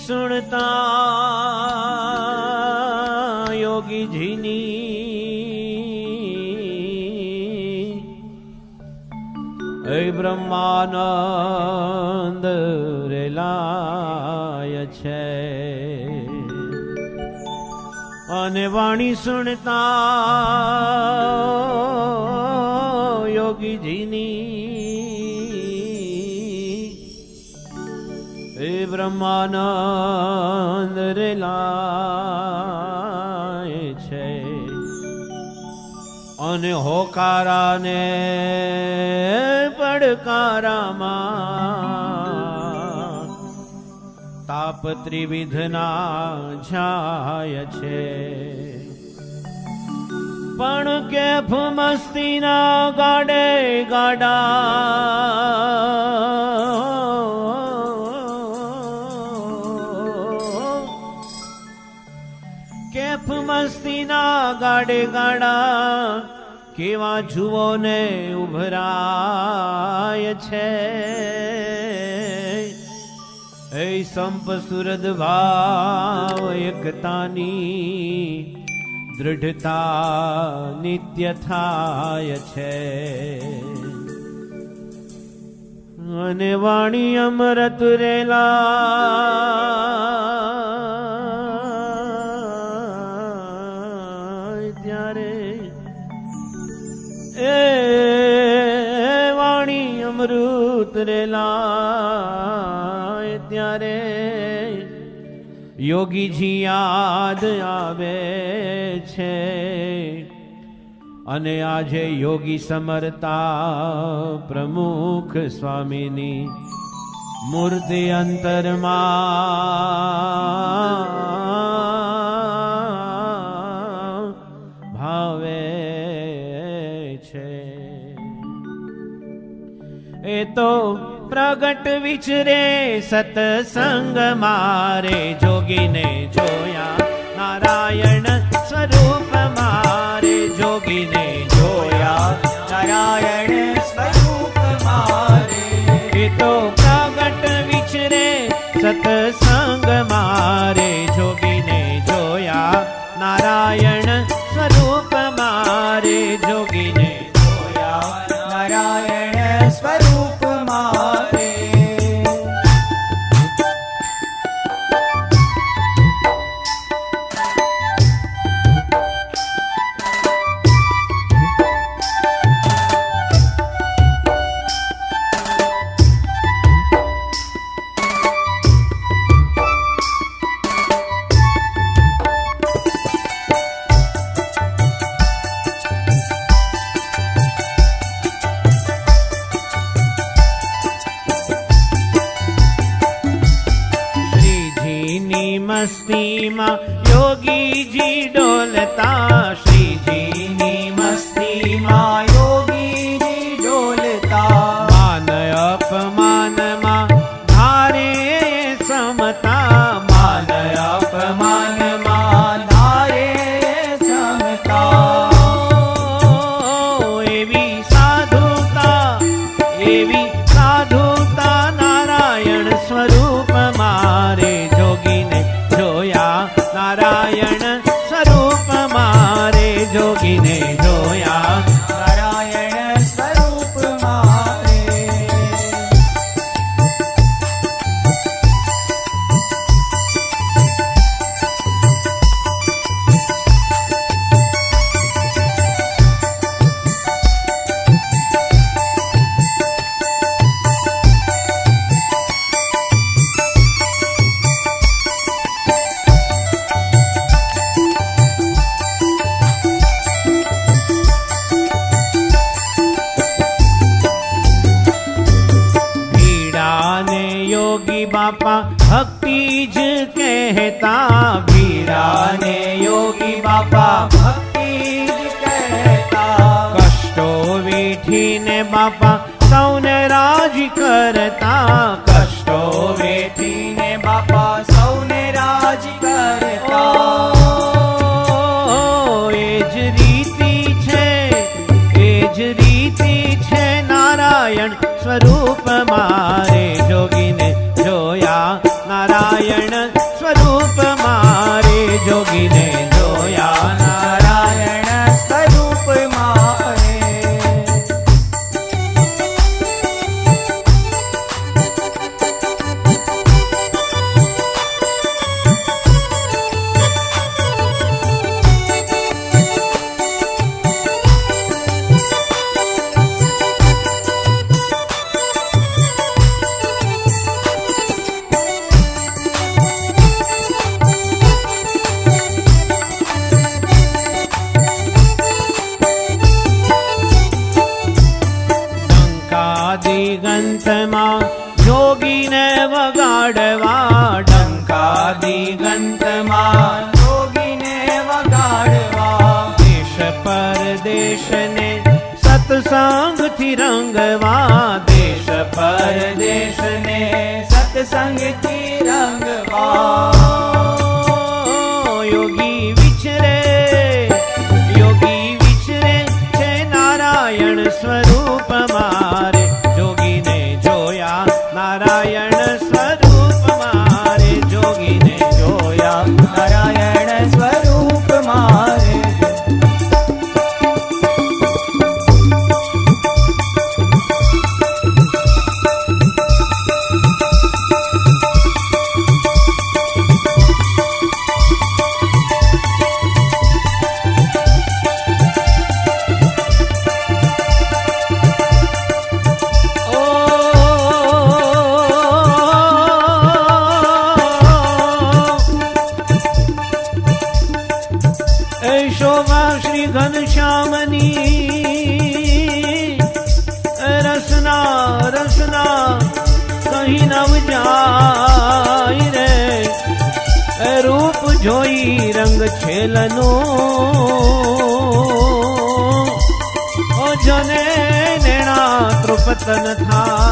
સુણતા યોગીજીની એ બ્રહ્માનંદ રેલાય છે, અને વાણી સુણતા યોગીજીની બ્રહ્માનંદ રેલાય છે, અને હોકારાને પડકારામાં તાપ ત્રિવિધના જાય છે, પણ કેફ મસ્તીના ગાડે ગાડા મસ્તીના ગાડે ગાડા કેવા જુઓ ને ઉભરાય છે, એ સંપ સુરદ ભાવ એકતાની દૃઢતા નિત્ય થાય છે, અને વાણી અમૃત રેલા અમૃત રેલાય ત્યારે યોગીજી યાદ આવે છે અને આજે યોગી સમરતા પ્રમુખ સ્વામીની મૂર્તિ અંતરમાં ભાવે છે. એ તો પ્રગટ વિચરે સતસંગ મારે જોગીને જોયા નારાયણ સ્વરૂપ મારે જોગીને જોયા નારાયણ સ્વરૂપ મારે. એ તો પ્રગટ વિચરે સતસંગ મારે જોગીને જોયા નારાયણ સ્વરૂપ મારે જોગીને જોયા નારાયણ સ્વરૂપ મારે. મસ્તીમાં યોગીજી ડોલતા શ્રીજીની મસ્તીમાં યોગીજી ડોલતા માન અપમાનમાં ધારે સમતા માન અપમાનમાં ધારે સમતા. એવી સાધુતા નારાયણ સ્વરૂપ મારે જોગીને જોયા નારાયણ સ્વરૂપ મારે જોગીને જોયા નારાયણ સ્વરૂપ મારે. યોગી બાપા ભક્તિ જ કહેતા ભીરાને યોગી બાપા ભક્તિ જ કહેતા કષ્ટો વેઠીને બાપા સૌને રાજી કરતા કષ્ટો વેઠીને બાપા સૌને રાજી કરતા. એ જ રીતિ છે નારાયણ સ્વરૂપ મારે જોગીને જોયા નારાયણ સ્વરૂપ મારે જોગીને જોયા નારાયણ સ્વરૂપ મારે. દિગંતમાં જોગીને વગાડવા ડંકા દિગંતમાં જોગીને વગાડવા દેશ પરદેશને સત્સંગથી રંગવા દેશ પરદેશને સત્સંગથી રંગવા. યોગી વિચરે છે નારાયણ સ્વરૂપ મારે જોગીને જોયા નારાયણ સ્વરૂપ મારે જોગીને જોયા નારાયણ સ્વરૂપ મારે. ઘનશ્યામની રસના રસના કहीं નવ જાય રે, રૂપ જોઈ રંગ છેલનો જને નેણા તૃપતન થાય.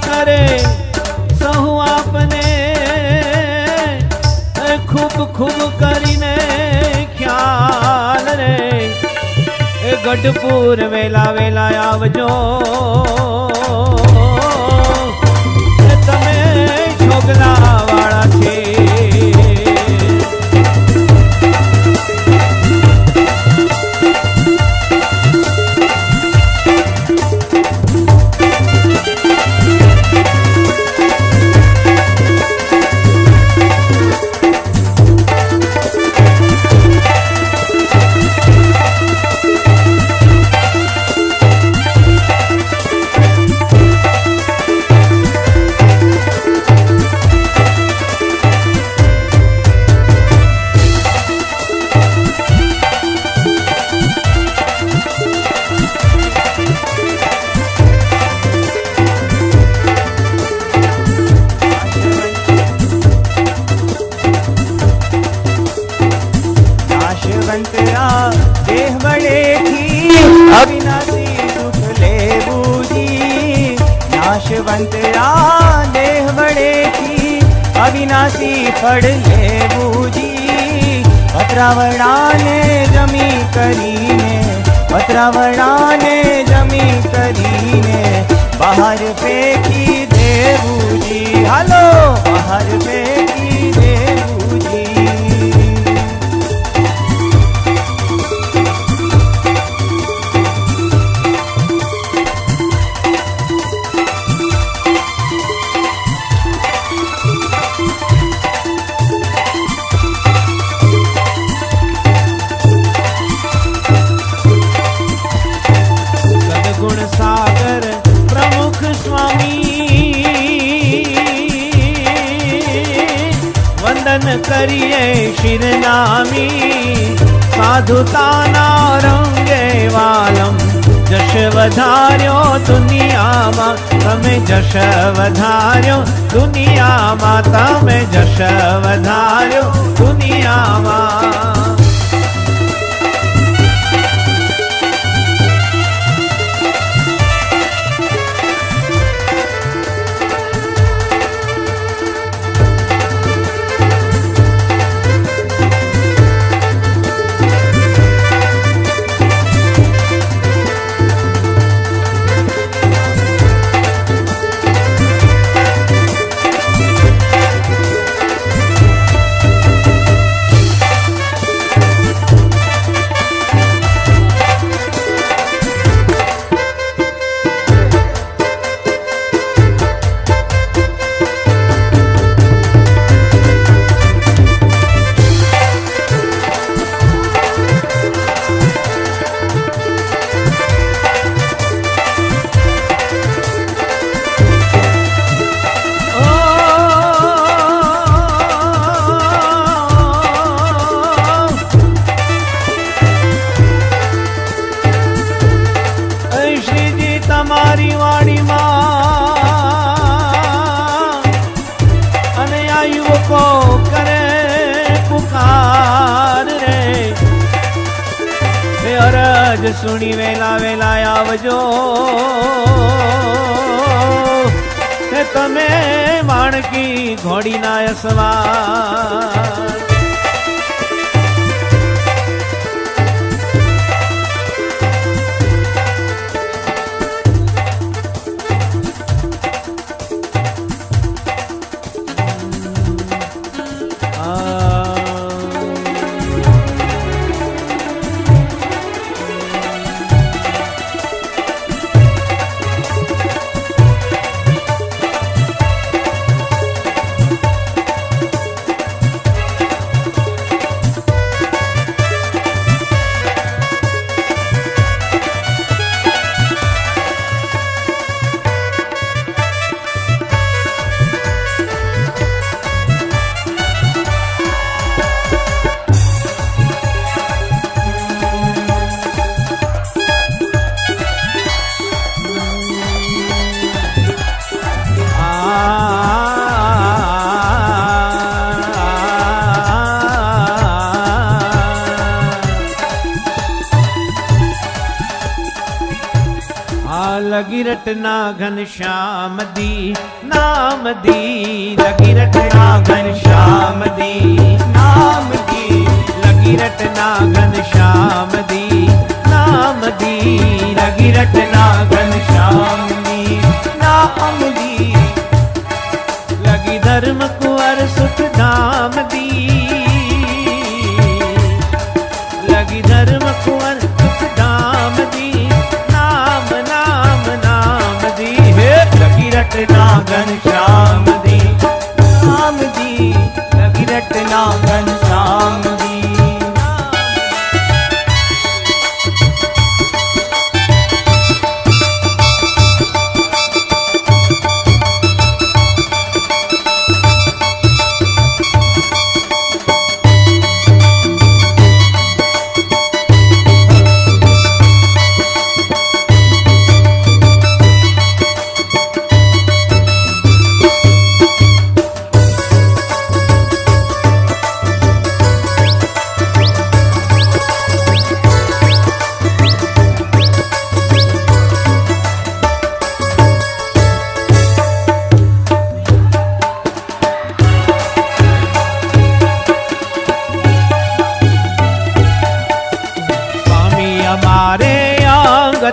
કરે સહુ આપને ખૂબ ખૂબ કરીને ખ્યાલ રે, ગઢપુર વેલા વેલા આવજો, તમે છોકરા વાળા છે. देह बड़े थी अविनाशी दुख लेबूजी, नाशवंतरा देह बड़े थी अविनाशी फળ લેબૂજી. પત્રાવડાને જમી કરીને, પત્રાવડાને જમી કરીને બહાર ફેંકી દેબૂજી, હાલો બહાર ફેંકી દેબૂજી. ગુણ સાગર પ્રમુખ સ્વામી વંદન કરીએ શિરનામી, સાધુતાના રંગે વાલમ જશ વધાર્યો દુનિયામાં, તમે જશ વધાર્યો દુનિયામાં, તમે જશ વધાર્યો દુનિયામાં. તમારી વાડીમાં અને આ યુવકો કરે પુકાર રે, અરજ સુણી વેલા વેલા આવજો, તમે માણકી ઘોડીના અસવાર. लगी रटना घनश्याम दी नाम दी, लगी रटना घनश्याम दी नाम दी, लगी रटना घनश्याम दी नाम दी, लगी रटना घनश्याम दी नाम दी, लगी धर्म कुंवर सुख धाम दी, लगी धर्म कुंवर सुख धाम दी, नाम नाम नाम दी, हे लगी रटना घनश्याम दी नाम दी, लगी रटना घनश्याम दी।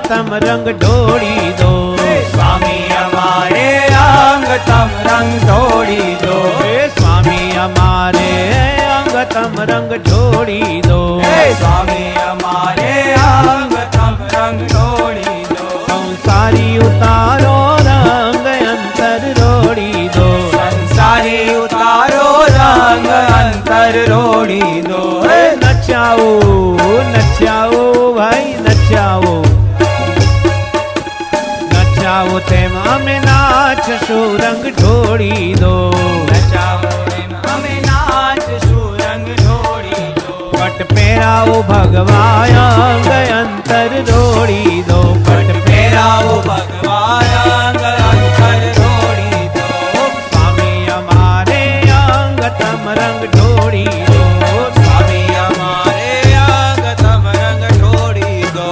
तम रंग ढोड़ी दो, स्वामी हमारे अंग तम रंग ढोड़ी दो, स्वामी हमारे अंग तम रंग ढोड़ी दो, स्वामी हमारे अंग तम रंग ढोड़ी दो, संसारी उतारो रंग अंतर रोड़ी दो, संसारी उतारो रंग अंतर रोड़ी दो, नचाओ नचाओ भाई नचाओ, नचाओ तेम हमें नाच सुरंग ढोड़ी दो, नचाओ हमें नाच सुरंग ढोड़ी दो, पट पेराओ भगवान अंग अंतर रोड़ी दो, पट पेराओ भगवान अंग अंतर रोड़ी दो, स्वामी हमारे अंग तम रंग ढोड़ी दो, स्वामी हमारे अंग तम रंग ढोड़ी दो।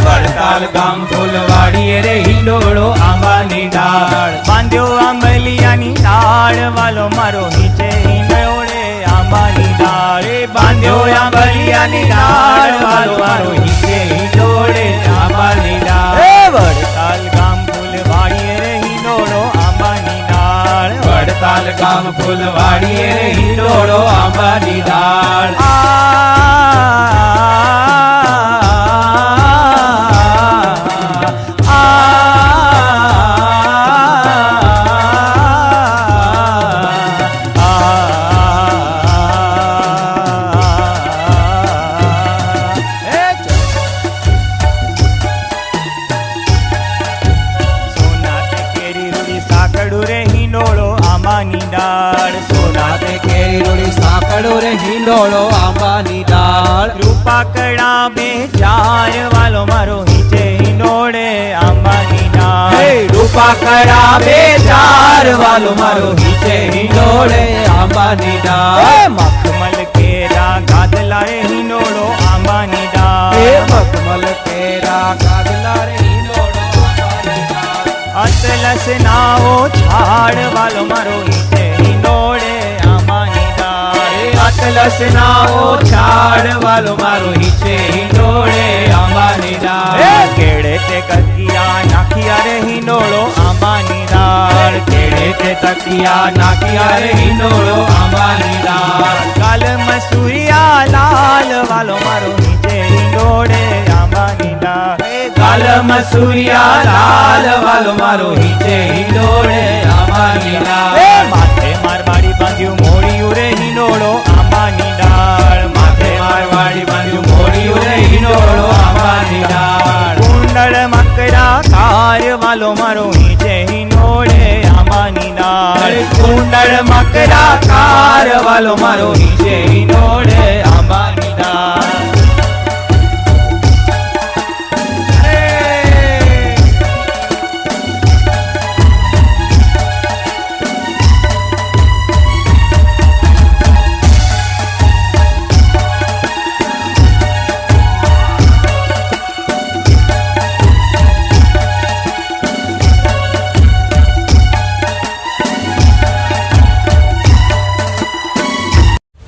વડતાલ ગામ ફૂલવાડીએ રે હિંડોળો આંબાની ડાળ, બાંધ્યો આંબલિયાની ડાળ વાલો મારો નીચે હિંડોળે આંબાની ડાળ, બાંધ્યો આંબલિયાની ડાળ વાલો મારો નીચે હિંડોળે આંબાની ડાળ, વડતાલ ગામ ફૂલવાડીએ રે હિંડોળો આંબાની ડાળ, વડતાલ ગામ ફૂલવાડીએ રે હિંડોળો આંબાની ડાળ, હિંડોળો આંબાની ડાળ, રૂપાકડા બે ચાર વાલો મારો નીચે હિંડોળે આંબાની ડાળ, રૂપાકડા બે ચાર વાલો મારો નીચે હિંડોળે આંબાની ડાળ, મખમલ કેરા ગાદલા રે હિંડોળો આંબાની ડાળ, મખમલ કેરા ગાદલા રે હિંડોળો આંબાની ડાળ, અતલસ નાઓ છાડ વાલો મારો નીચે હિંડોળે આંબાની ડાળ, અતલસ નાઓ છાડ વાલો મારો નીચે હિંડોળે આંબાની ડાળ, કેળે તે કતિયા નાખિયા રે હિંડોળો આંબાની ડાળ, કેળે તે તકિયા નાખિયા રે હિંડોળો આંબાની ડાળ, સૂર્યા લાલ વાલો મારો હિંચે હિંડોળે આંબાની ડાળ. એ માથે મારવાડી બાંધ્યું મોડિયું રે હિંડોળો આંબાની ડાળ. માથે મારવાડી બાંધ્યું મોડિયું રે હિંડોળો આંબાની ડાળ. કુંડળ મકરા કાર વાલો મારો હિંચે હિંડોળે આંબાની ડાળ. કુંડળ મકરા કાર વાલો મારો